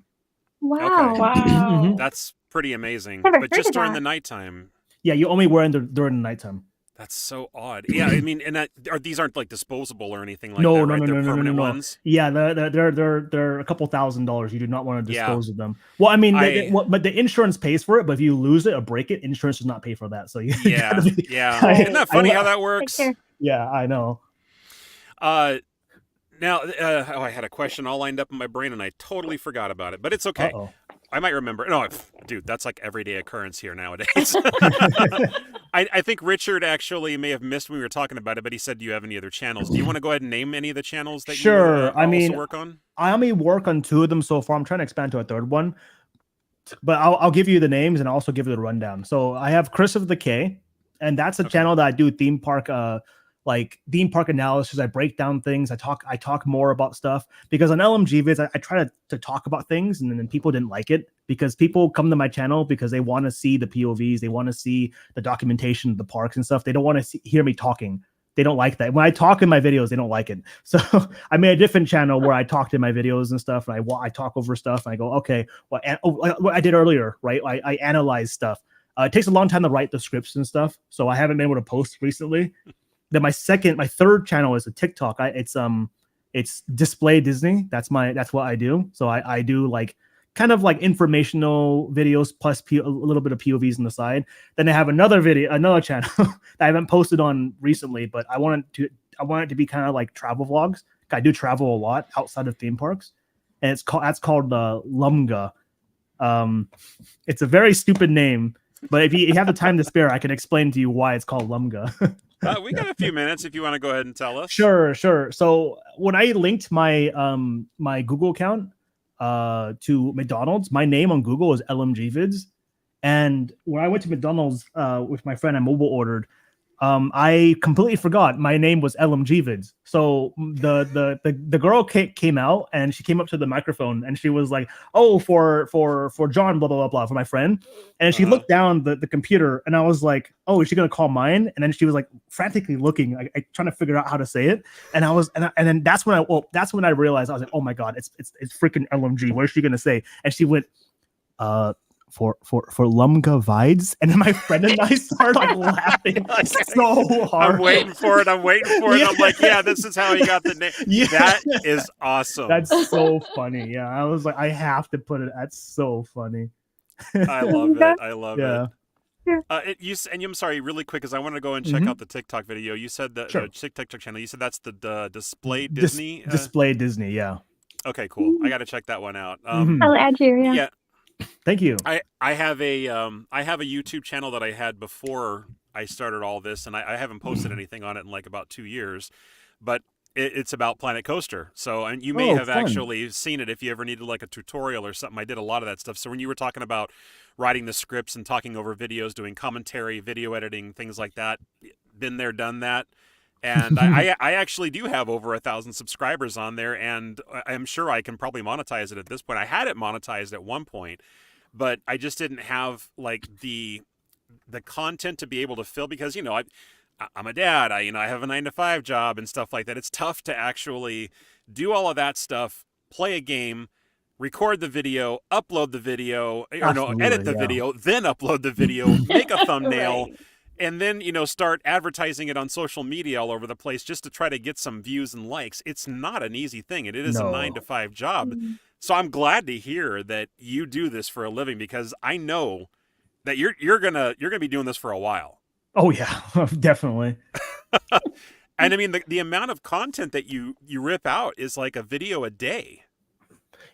Wow. Okay. Wow. That's pretty amazing. Never But heard just of during that. the nighttime. Yeah, you only wear them during the nighttime. That's so odd. Yeah, I mean, and these aren't like disposable or anything like no, that, no, right? no, They're no, permanent no. ones. Yeah, they're a couple $1,000s. You do not want to dispose of them. Well, I mean, but the insurance pays for it. But if you lose it or break it, insurance does not pay for that. So you yeah. Isn't that funny how that works? Yeah, I know. Now, I had a question all lined up in my brain and I totally forgot about it, but it's okay. I might remember. No, dude, that's like everyday occurrence here nowadays. I think Richard actually may have missed when we were talking about it, but he said, do you have any other channels? Do you want to go ahead and name any of the channels that you also work on? I only work on 2 of them so far. I'm trying to expand to a 3rd one, but I'll give you the names and I'll also give you the rundown. So I have Chris of the K, and that's a channel that I do theme park analysis. I break down things. I talk more about stuff because on LMG Vids, I try to talk about things, and then people didn't like it because people come to my channel because they want to see the POVs. They want to see the documentation of the parks and stuff. They don't want to hear me talking. They don't like that. When I talk in my videos, they don't like it. So I made a different channel where I talked in my videos and stuff, and I talk over stuff, and I go, okay, what I did earlier, right? I analyze stuff. It takes a long time to write the scripts and stuff, so I haven't been able to post recently. Then my 3rd channel is a TikTok. It's Display Disney. That's what I do. So I do like kind of like informational videos plus a little bit of POVs on the side. Then I have another channel that I haven't posted on recently, but I want it to be kind of like travel vlogs. I do travel a lot outside of theme parks, and that's called Lumga. It's a very stupid name, but if you have the time to spare, I can explain to you why it's called Lumga. We got a few minutes if you want to go ahead and tell us. Sure. So when I linked my my Google account to McDonald's, my name on Google is LMG Vids, and when I went to McDonald's with my friend, I mobile ordered. I completely forgot my name was LMG Vids. So the girl came out and she came up to the microphone and she was like, "Oh, for John, blah blah blah blah, for my friend." And she looked down the computer and I was like, "Oh, is she gonna call mine?" And then she was like frantically looking, trying to figure out how to say it. And then that's when I realized I was like, "Oh my god, it's freaking LMG. What is she gonna say?" And she went, for Lumga Vids, and then my friend and I started like laughing so hard. I'm waiting for it. I'm like, yeah, this is how he got the name. Yeah. That is awesome. That's so funny. Yeah, I was like, I have to put it. That's so funny. I love it. I'm sorry, really quick, because I want to go and check out the TikTok video. You said that TikTok channel. You said that's the Display Disney. Display Disney, yeah. Okay, cool. I got to check that one out. I'll add you. Yeah. Thank you. I have a YouTube channel that I had before I started all this, and I haven't posted anything on it in like about 2 years, but it's about Planet Coaster. So, and you may have actually seen it if you ever needed like a tutorial or something. I did a lot of that stuff. So when you were talking about writing the scripts and talking over videos, doing commentary, video editing, things like that, been there, done that. And I actually do have over 1,000 subscribers on there, and I'm sure I can probably monetize it at this point. I had it monetized at one point, but I just didn't have like the content to be able to fill because, you know, I'm a dad. I have a 9-to-5 job and stuff like that. It's tough to actually do all of that stuff play a game, record the video, upload the video, Absolutely, edit the video, then upload the video, make a thumbnail, Right. and then, start advertising it on social media all over the place just to try to get some views and likes. It's not an easy thing. It is a No. 9-to-5 job. So I'm glad to hear that you do this for a living, because I know that you're gonna be doing this for a while. Oh yeah, definitely. And I mean, the amount of content that you rip out is like a video a day.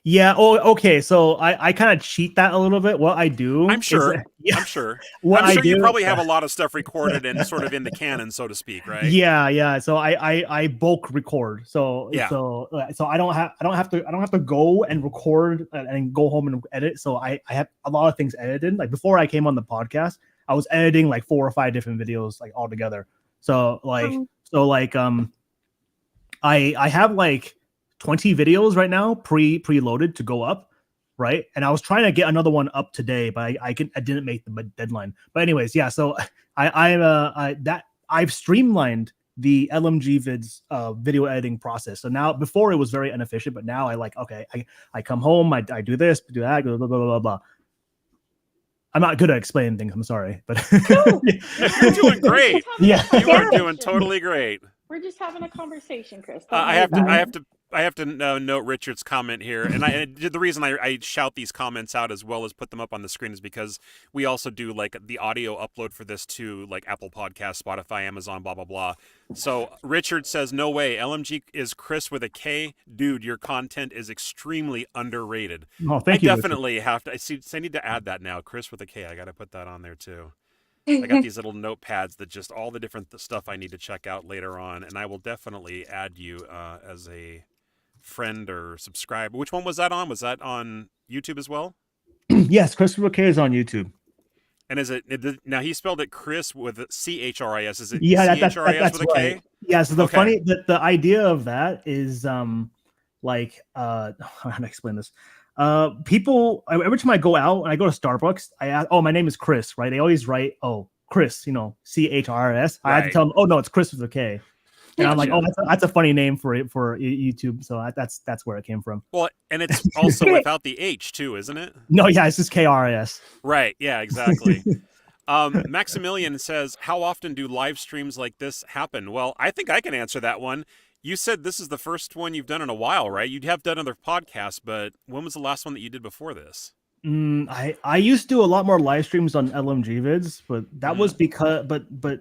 Yeah. Oh, okay. So I kind of cheat that a little bit. What I do, I'm sure. yeah. I'm sure. What I'm I sure you do- probably have a lot of stuff recorded and sort of in the canon, so to speak, right? Yeah. So I bulk record. So Yeah. so I don't have to go and record and go home and edit. So I have a lot of things edited. Like before I came on the podcast, I was editing like 4 or 5 different videos like all together. So I have like 20 videos right now preloaded to go up, right? And I was trying to get another one up today, but I didn't make the deadline. But anyways, yeah. So I've streamlined the LMG Vids video editing process. So now, before it was very inefficient, but now I come home, I do this, do that, blah blah blah blah blah. I'm not good at explaining things. I'm sorry, but No, You're doing great. Yeah. You are doing totally great. We're just having a conversation, Chris. I have to note Richard's comment here, and the reason I shout these comments out as well as put them up on the screen is because we also do like the audio upload for this to like Apple Podcasts, Spotify, Amazon, blah blah blah. So Richard says, "No way, LMG is Chris with a K, dude. Your content is extremely underrated." Oh, thank you. I definitely have to. I need to add that now, Chris with a K. I got to put that on there too. I got these little notepads that just all the different stuff I need to check out later on, and I will definitely add you as a friend or subscriber. Which one was that on? Was that on YouTube as well? Yes, Christopher K is on YouTube. And is it now? He spelled it Chris with CHRIS. Is it Yeah, CHRIS that's with a K? right. Yeah, so the Okay. the idea of that is how to explain this. People, every time I go out and I go to Starbucks, I ask, "Oh, my name is Chris," right? They always write, "Oh, Chris," CHRS. I had to Right. tell them, "Oh no, it's Chris with a K." And I'm like, Gotcha. "Oh, that's a funny name for YouTube." So that's where it came from. Well, and it's also without the H too, isn't it? No, yeah, it's just KRS. Right. Yeah, exactly. Maximilian says, "How often do live streams like this happen?" Well, I think I can answer that one. You said this is the first one you've done in a while, right? You have done other podcasts, but when was the last one that you did before this? I used to do a lot more live streams on LMG Vids, but that was because but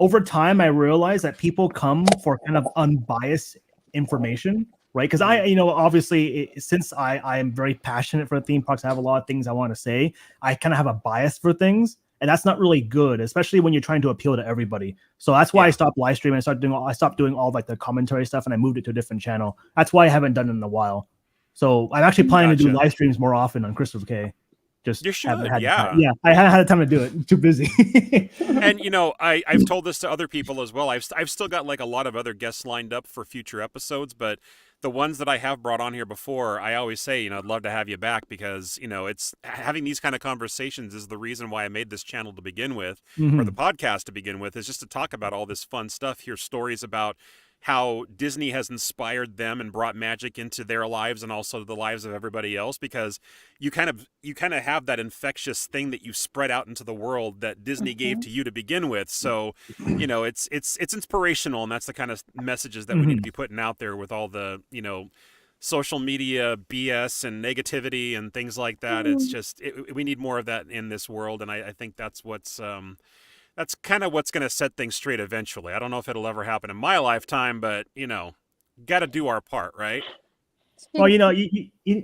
over time I realized that people come for kind of unbiased information, right? Because obviously since I am very passionate for theme parks, I have a lot of things I want to say. I kind of have a bias for things, and that's not really good, especially when you're trying to appeal to everybody. So that's why I stopped live streaming. I stopped doing all like the commentary stuff, and I moved it to a different channel. That's why I haven't done it in a while. So I'm actually planning to do live streams more often on Christopher K. Just You should, haven't had yeah. time. Yeah, I haven't had the time to do it. Too busy. And I've told this to other people as well. I've still got like a lot of other guests lined up for future episodes, but the ones that I have brought on here before, I always say, I'd love to have you back because, it's having these kind of conversations is the reason why I made this channel to begin with, or the podcast to begin with, is just to talk about all this fun stuff, hear stories about how Disney has inspired them and brought magic into their lives and also the lives of everybody else, because you kind of have that infectious thing that you spread out into the world that Disney gave to you to begin with. So, it's inspirational, and that's the kind of messages that we need to be putting out there with all the, social media BS and negativity and things like that. It's just we need more of that in this world, and I think that's that's kind of what's going to set things straight eventually. I don't know if it'll ever happen in my lifetime, but, got to do our part, right? Well, you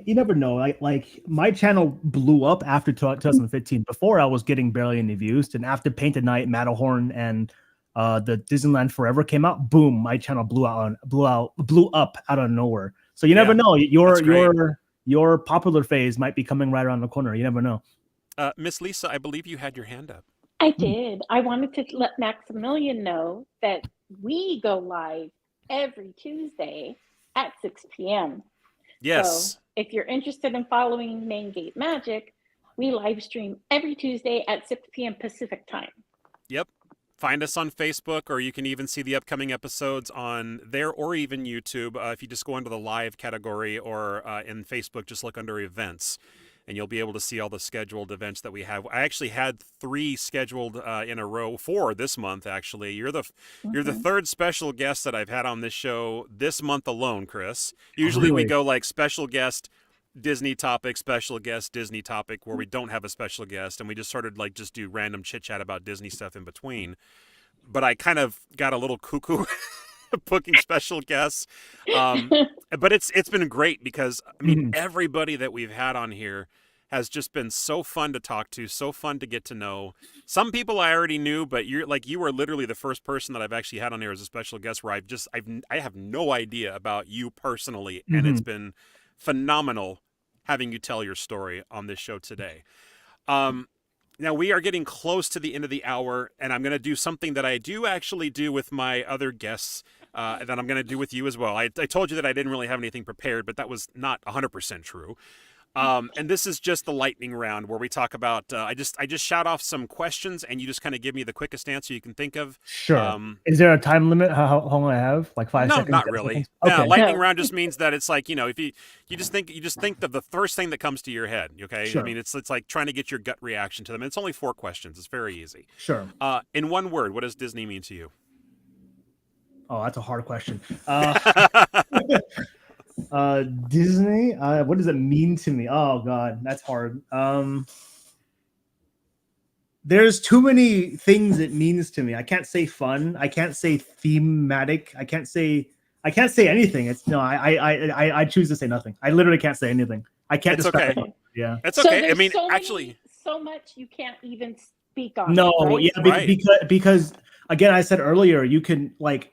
never know. Like my channel blew up after 2015. Before, I was getting barely any views. And after Painted Night, Matterhorn, and the Disneyland Forever came out, boom, my channel blew up out of nowhere. So you never know. Your popular phase might be coming right around the corner. You never know. Miss Lisa, I believe you had your hand up. I did. I wanted to let Maximilian know that we go live every Tuesday at 6 p.m. Yes. So if you're interested in following Main Gate Magic, we live stream every Tuesday at 6 p.m. Pacific time. Yep. find us on Facebook, or you can even see the upcoming episodes on there or even YouTube. If you just go into the live category or in Facebook, just look under events, and you'll be able to see all the scheduled events that we have. I actually had 3 scheduled in a row, 4 this month, actually. You're the third special guest that I've had on this show this month alone, Chris. Usually we go like special guest, Disney topic, special guest, Disney topic, where we don't have a special guest, and we just sort of like just do random chit chat about Disney stuff in between. But I kind of got a little cuckoo booking special guests. But it's been great because I mean everybody that we've had on here has just been so fun to talk to, so fun to get to know. Some people I already knew, but you were literally the first person that I've actually had on here as a special guest where I have no idea about you personally, and it's been phenomenal having you tell your story on this show today. Now we are getting close to the end of the hour, and I'm going to do something that I do actually do with my other guests that I'm going to do with you as well. I told you that I didn't really have anything prepared, but that was not 100% true. And this is just the lightning round where we talk about, I just shout off some questions and you just kind of give me the quickest answer you can think of. Sure. Is there a time limit? How long do I have? Like 5 seconds? No, not really. Okay. No, lightning round just means that it's like, if you just think of the first thing that comes to your head. Okay. Sure. I mean, it's like trying to get your gut reaction to them. It's only 4 questions. It's very easy. Sure. In one word, what does Disney mean to you? Oh, that's a hard question. Disney, what does it mean to me? Oh God, that's hard. There's too many things it means to me. I can't say fun. I can't say thematic. I can't say anything. I choose to say nothing. I literally can't say anything. I can't. It's okay. Yeah, it's okay. So I mean, actually, so much you can't even speak on. No, it, right? Yeah, because again, I said earlier, you can like.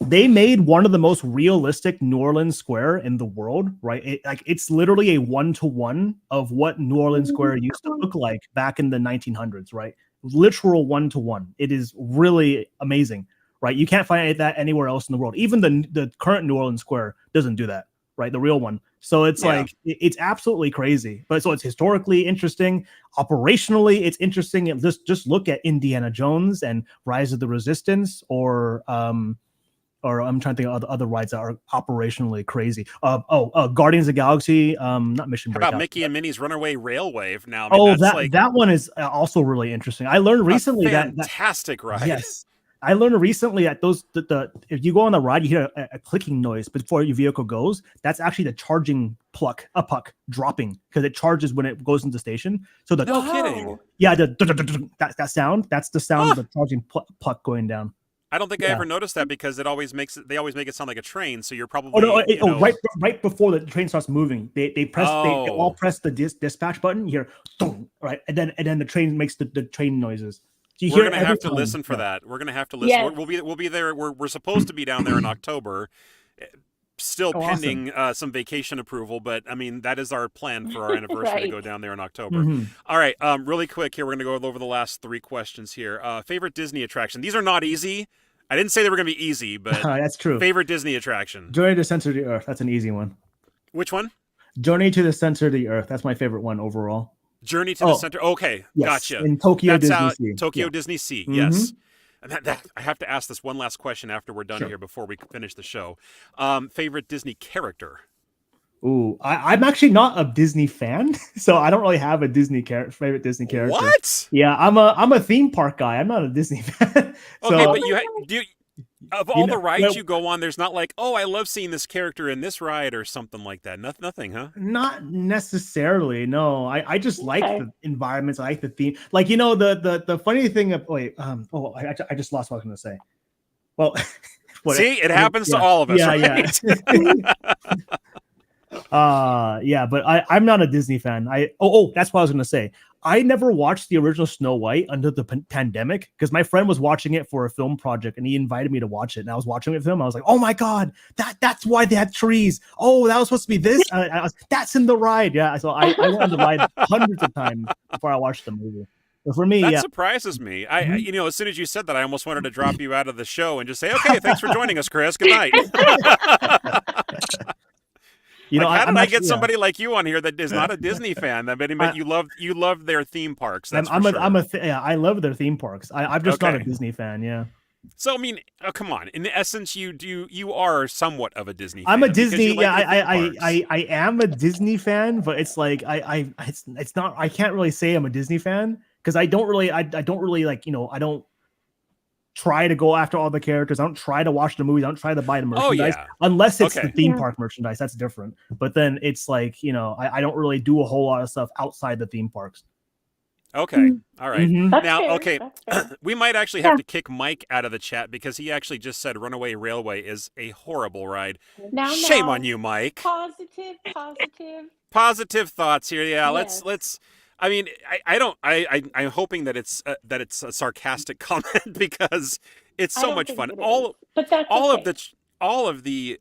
They made one of the most realistic New Orleans Square in the world, right? It's literally a 1-to-1 of what New Orleans Square used to look like back in the 1900s, right? Literal 1-to-1. It is really amazing, right? You can't find that anywhere else in the world. Even the current New Orleans Square doesn't do that, right? The real one. So it's like it's absolutely crazy. But so it's historically interesting. Operationally, it's interesting. Just look at Indiana Jones and Rise of the Resistance, or I'm trying to think of other rides that are operationally crazy. Guardians of the Galaxy, not Mission Breakout. How about Mickey and Minnie's Runaway Railway? Now, I mean, that one is also really interesting. I learned recently fantastic ride. Yes, I learned recently that if you go on the ride, you hear a clicking noise before your vehicle goes. That's actually the charging puck dropping because it charges when it goes into the station. So no kidding. Yeah, that sound. That's the sound of the charging puck going down. I don't think I ever noticed that because they always make it sound like a train. So you're probably right before the train starts moving, they all press the dispatch button. You hear right, and then the train makes the train noises. So we're gonna have to listen for that. We're gonna have to listen. Yes. We'll be there. We're supposed to be down there in October. Still pending awesome. Some vacation approval, but I mean that is our plan for our anniversary to go down there in October. Mm-hmm. All right, really quick here, we're gonna go over the last 3 questions here. Favorite Disney attraction? These are not easy. I didn't say they were gonna be easy, but that's true. Favorite Disney attraction? Journey to the Center of the Earth. That's an easy one. Which one? Journey to the Center of the Earth. That's my favorite one overall. Journey to the Center. Okay, yes. Gotcha. In Tokyo Disney Sea. Tokyo Disney Sea. Mm-hmm. Yes. And that I have to ask this one last question after we're done here before we finish the show. Favorite Disney character? Ooh, I'm actually not a Disney fan, so I don't really have a favorite Disney character. What? Yeah, I'm a theme park guy. I'm not a Disney fan. Okay, but of all the rides you go on, there's not like, oh, I love seeing this character in this ride or something like that. Nothing, huh? Not necessarily. No, I just like the environments. I like the theme. Like, the funny thing of I just lost what I was going to say. Well, see, it happens to all of us. Right? But I'm not a Disney fan. That's what I was going to say. I never watched the original Snow White under the pandemic because my friend was watching it for a film project and he invited me to watch it. And I was watching it with him. I was like, oh my God, that's why they had trees. Oh, that was supposed to be this. That's in the ride. Yeah. So I went on the ride hundreds of times before I watched the movie. But for me, that surprises me. As soon as you said that, I almost wanted to drop you out of the show and just say, okay, thanks for joining us, Chris. Good night. You know, how did I get somebody like you on here that is not a Disney fan? I mean, but you love their theme parks. That's for sure. I love their theme parks. I'm just not a Disney fan. Yeah. So I mean, come on. In essence, you are somewhat of a Disney fan. I'm a Disney. Like I am a Disney fan, but it's like it's not. I can't really say I'm a Disney fan because I don't really like, you know, I don't try to go after all the characters. I don't try to watch the movies. I don't try to buy the merchandise unless it's the theme park merchandise. That's different. But then it's like, you know, I don't really do a whole lot of stuff outside the theme parks. Okay. All right. Now, fair. We might actually have to kick Mike out of the chat because he actually just said Runaway Railway is a horrible ride. Shame on you, Mike. Positive thoughts here. Yeah. Yes. Let's. I mean, I'm hoping that it's a sarcastic comment because it's so much fun. All of the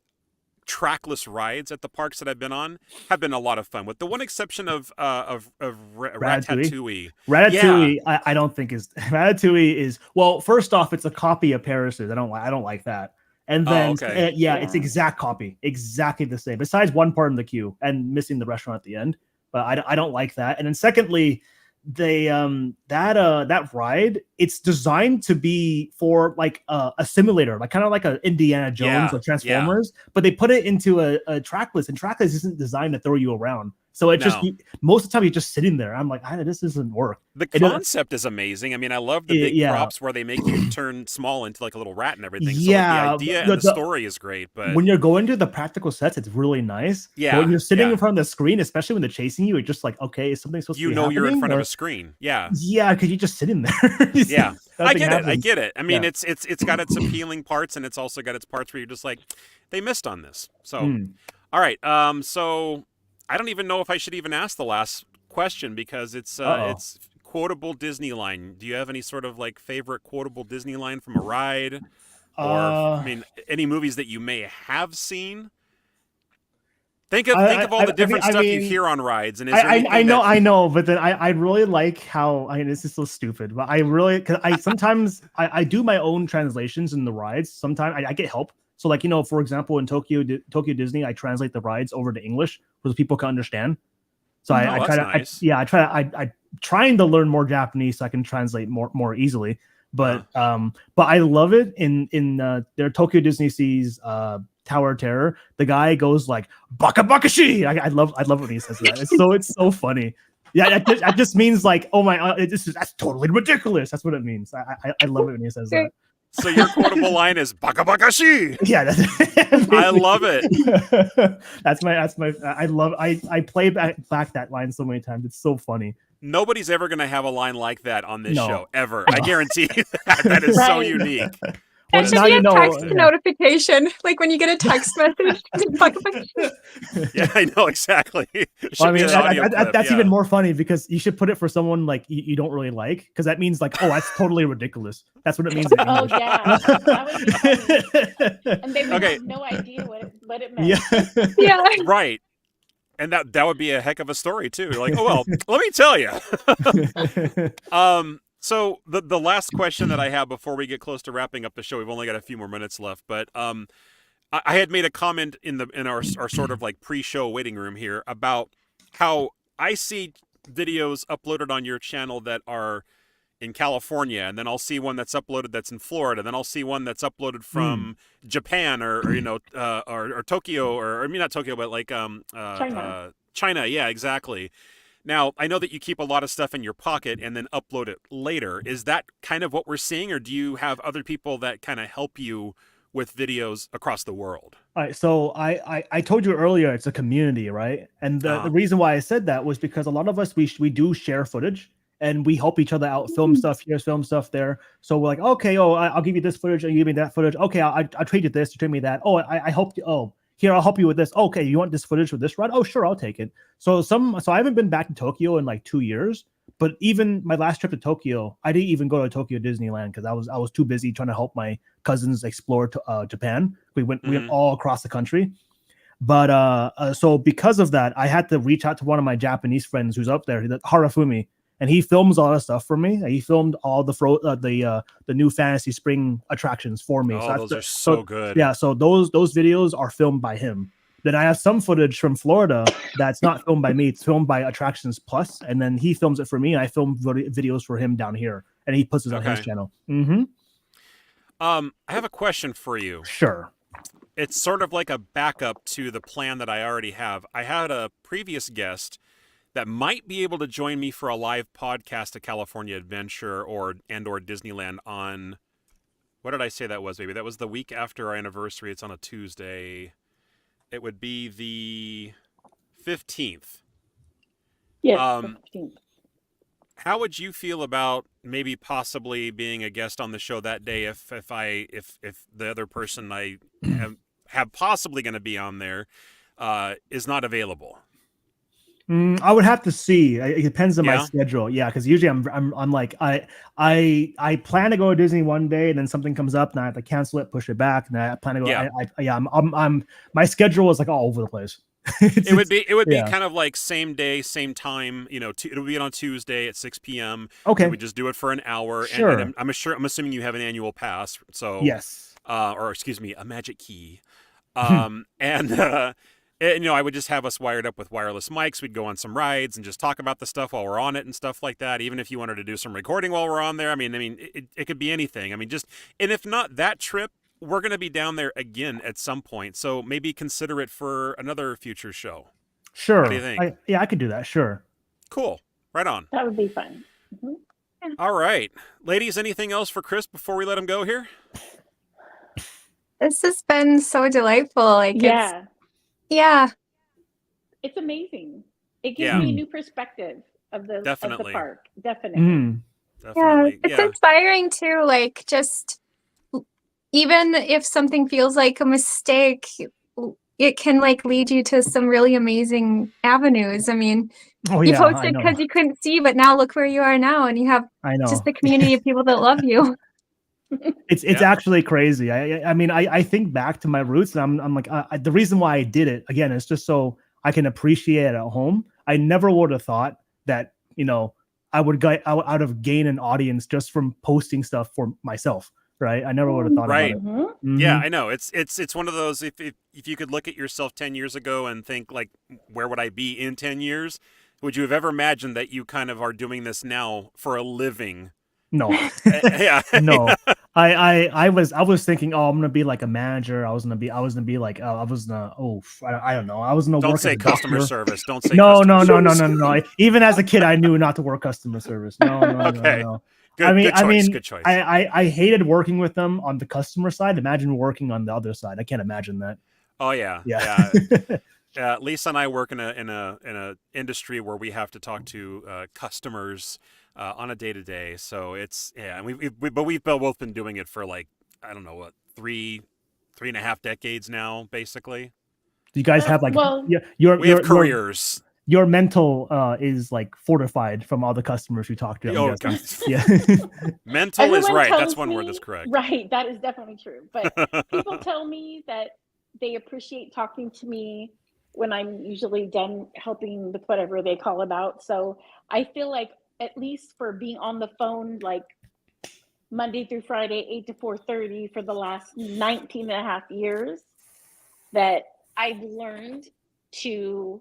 trackless rides at the parks that I've been on have been a lot of fun, with the one exception of Ratatouille. Ratatouille, yeah. I don't think is Ratatouille is, well, first off, it's a copy of Paris's. I don't like that. And then it's exact copy, exactly the same. Besides one part in the queue and missing the restaurant at the end, but I don't like that. And then secondly, they that ride, it's designed to be for like a simulator, like kind of like a Indiana Jones or Transformers, but they put it into a trackless, and trackless isn't designed to throw you around. So it most of the time you're just sitting there. I'm like, this doesn't work. The concept is amazing. I mean, I love the big props where they make you turn small into like a little rat and everything. So like, the idea and the story is great. But when you're going to the practical sets, it's really nice. Yeah. But when you're sitting in front of the screen, especially when they're chasing you, it's just like, okay, is something supposed to be happening? You're in front of a screen. Yeah. Yeah, because you're just sitting there. Yeah. I get it. I mean, it's got its appealing parts, and it's also got its parts where you're just like, they missed on this. So, all right. So I don't even know if I should even ask the last question because it's quotable Disney line. Do you have any sort of like favorite quotable Disney line from a ride, or I mean, any movies that you may have seen? Think of all the different stuff you hear on rides, and I know, but then I really like how this is so stupid, but because sometimes I do my own translations in the rides. Sometimes I get help. So like, you know, for example, in Tokyo Disney, I translate the rides over to English so people can understand. So I'm trying to learn more Japanese so I can translate more easily. But I love it in their Tokyo Disney Sea's Tower of Terror. The guy goes like baka bakashi. I love when he says that. It's so funny. Yeah, that just means like, oh my, that's totally ridiculous. That's what it means. I love it when he says that. So your quotable line is baka bakashi. Yeah, I love it. That's my. I play back that line so many times. It's so funny. Nobody's ever going to have a line like that on this show ever. I guarantee you that. That is so unique. That should be a text notification, like when you get a text message. Yeah, I know exactly. Well, I mean, that's even more funny because you should put it for someone like you don't really like, because that means like, oh, that's totally ridiculous. That's what it means in English. Oh yeah, that would be funny. And they would have no idea what it meant. Yeah. Right. And that would be a heck of a story too. Like, oh well, let me tell you. So the last question that I have before we get close to wrapping up the show, we've only got a few more minutes left, but I had made a comment in our sort of like pre-show waiting room here about how I see videos uploaded on your channel that are in California, and then I'll see one that's uploaded that's in Florida, then I'll see one that's uploaded from Japan or you know or Tokyo, or I mean not Tokyo, but like China. Yeah, exactly. Now, I know that you keep a lot of stuff in your pocket and then upload it later. Is that kind of what we're seeing, or do you have other people that kind of help you with videos across the world? All right, so I told you earlier it's a community, right? And the reason why I said that was because a lot of us, we do share footage and we help each other out, film stuff here, film stuff there. So we're like, okay, I'll give you this footage and you give me that footage. Okay, I'll trade you this, you trade me that. Oh, I helped you. Here, I'll help you with this. Okay, you want this footage for this ride? Oh, sure, I'll take it. So I haven't been back to Tokyo in like 2 years, but even my last trip to Tokyo, I didn't even go to Tokyo Disneyland because I was too busy trying to help my cousins explore Japan. We went all across the country. But so because of that, I had to reach out to one of my Japanese friends who's up there, Harafumi, and he films all the stuff for me. He filmed all the new Fantasy Spring attractions for me. Oh, those are so good. Yeah, so those videos are filmed by him. Then I have some footage from Florida that's not filmed by me. It's filmed by Attractions Plus, and then he films it for me. And I film videos for him down here, and he puts it on his channel. Mm-hmm. I have a question for you. Sure. It's sort of like a backup to the plan that I already have. I had a previous guest that might be able to join me for a live podcast of California Adventure or Disneyland on, what did I say that was, baby? That was the week after our anniversary. It's on a Tuesday. It would be the 15th. Yes, the 15th. How would you feel about maybe possibly being a guest on the show that day if the other person I have possibly going to be on there is not available? I would have to see. It depends on my schedule. Yeah, because usually I'm like I plan to go to Disney one day, and then something comes up, and I have to cancel it, push it back, and I plan to go. I'm my schedule is like all over the place. It would be kind of like same day, same time. It'll be on Tuesday at 6 p.m. Okay, we just do it for an hour. Sure. And I'm assuming you have an annual pass. So yes, or excuse me, a magic key. And I would just have us wired up with wireless mics. We'd go on some rides and just talk about the stuff while we're on it and stuff like that. Even if you wanted to do some recording while we're on there, I mean, it could be anything. I mean, and if not that trip, we're going to be down there again at some point. So maybe consider it for another future show. Sure. What do you think? I could do that. Sure. Cool. Right on. That would be fun. Mm-hmm. All right. Ladies, anything else for Chris before we let him go here? This has been so delightful. Yeah. It's amazing. It gives me a new perspective of the park. Definitely. Yeah, it's inspiring too. Like, just even if something feels like a mistake, it can like lead you to some really amazing avenues. I mean, you posted because you couldn't see, but now look where you are now, and you have just the community of people that love you. It's actually crazy. I mean, I think back to my roots, and I'm like, the reason why I did it again is just so I can appreciate it at home. I never would have thought that I would gain an audience just from posting stuff for myself. Right? I never would have thought about it. Mm-hmm. Yeah, I know. It's one of those. If you could look at yourself 10 years ago and think like, where would I be in 10 years? Would you have ever imagined that you kind of are doing this now for a living? No. Yeah. No. I was thinking, I'm gonna be like a manager. I was gonna be like I was gonna I don't know. I was gonna Don't work say as a customer doctor. service. Don't say no. Even as a kid, I knew not to work customer service. No. Okay. No. Good choice. I hated working with them on the customer side. Imagine working on the other side. I can't imagine that. Oh yeah. Yeah. Lisa and I work in a industry where we have to talk to customers on a day-to-day. So it's and we've both been doing it for like, I don't know what, 3.5 decades now, basically. Do you guys have like we have careers? Your mental is like fortified from all the customers you talk to. Oh, God. Yeah. Mental Everyone is right. tells That's one me, word that's correct. Right. That is definitely true. But people tell me that they appreciate talking to me when I'm usually done helping with whatever they call about. So I feel like at least for being on the phone, like Monday through Friday, 8 to 4:30 for the last 19 and a half years, that I've learned to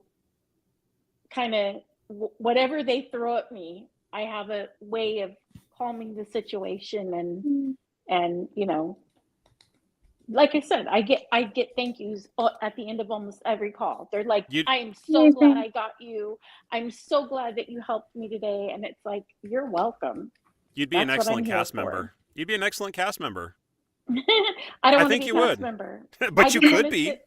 kind of whatever they throw at me, I have a way of calming the situation and like I said, I get thank yous at the end of almost every call. They're like, I am so glad I got you. I'm so glad that you helped me today. And it's like, you're welcome. You'd be an excellent cast member. You'd be an excellent cast member. I don't want to be a cast member. But you could be.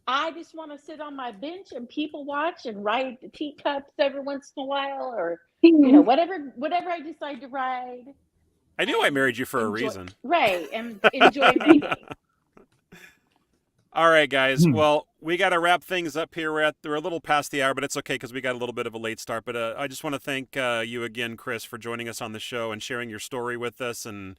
I just want to sit on my bench and people watch and ride the teacups every once in a while, or whatever I decide to ride. I knew I married you for a reason. Right, and enjoy making. All right, guys. Well, we got to wrap things up here. We're a little past the hour, but it's okay because we got a little bit of a late start. But I just want to thank you again, Chris, for joining us on the show and sharing your story with us and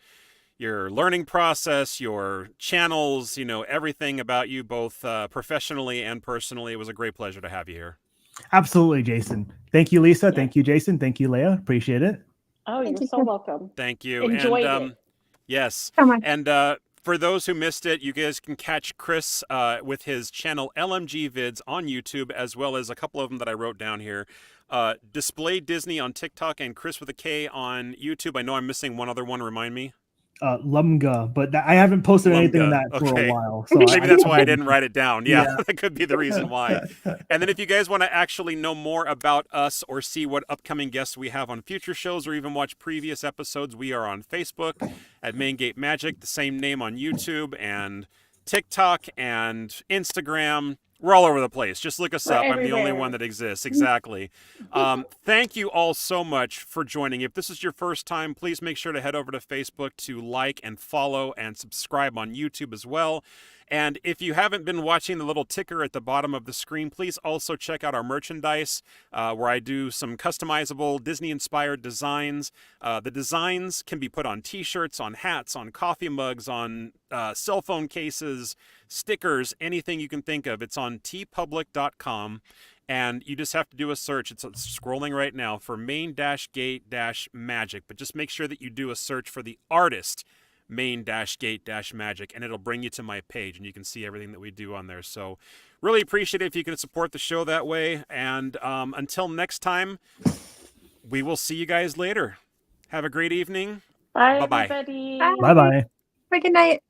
your learning process, your channels, everything about you, both professionally and personally. It was a great pleasure to have you here. Absolutely, Jason. Thank you, Lisa. Yeah. Thank you, Jason. Thank you, Leah. Appreciate it. Oh, you're so welcome. Thank you. Enjoyed it. Yes. So much. And For those who missed it, you guys can catch Chris with his channel LMG Vids on YouTube, as well as a couple of them that I wrote down here. Display Disney on TikTok and Chris with a K on YouTube. I know I'm missing one other one. Remind me. Lumga, but I haven't posted anything in that for a while. So maybe that's why I didn't write it down. Yeah, Yeah. that could be the reason why. And then if you guys want to actually know more about us or see what upcoming guests we have on future shows or even watch previous episodes, we are on Facebook at Main Gate Magic, the same name on YouTube and TikTok and Instagram. We're all over the place. Just look us up. I'm the only one that exists. Exactly. Thank you all so much for joining. If this is your first time, please make sure to head over to Facebook to like and follow and subscribe on YouTube as well. And if you haven't been watching the little ticker at the bottom of the screen, please also check out our merchandise where I do some customizable Disney-inspired designs. The designs can be put on t-shirts, on hats, on coffee mugs, on cell phone cases, stickers, anything you can think of. It's on tpublic.com. And you just have to do a search. It's scrolling right now for Main-Gate-Magic. But just make sure that you do a search for the artist Main-Gate-Magic, and it'll bring you to my page, and you can see everything that we do on there. So really appreciate it if you can support the show that way. And until next time, we will see you guys later. Have a great evening. Bye, Bye-bye. everybody. Bye bye. Have a good night.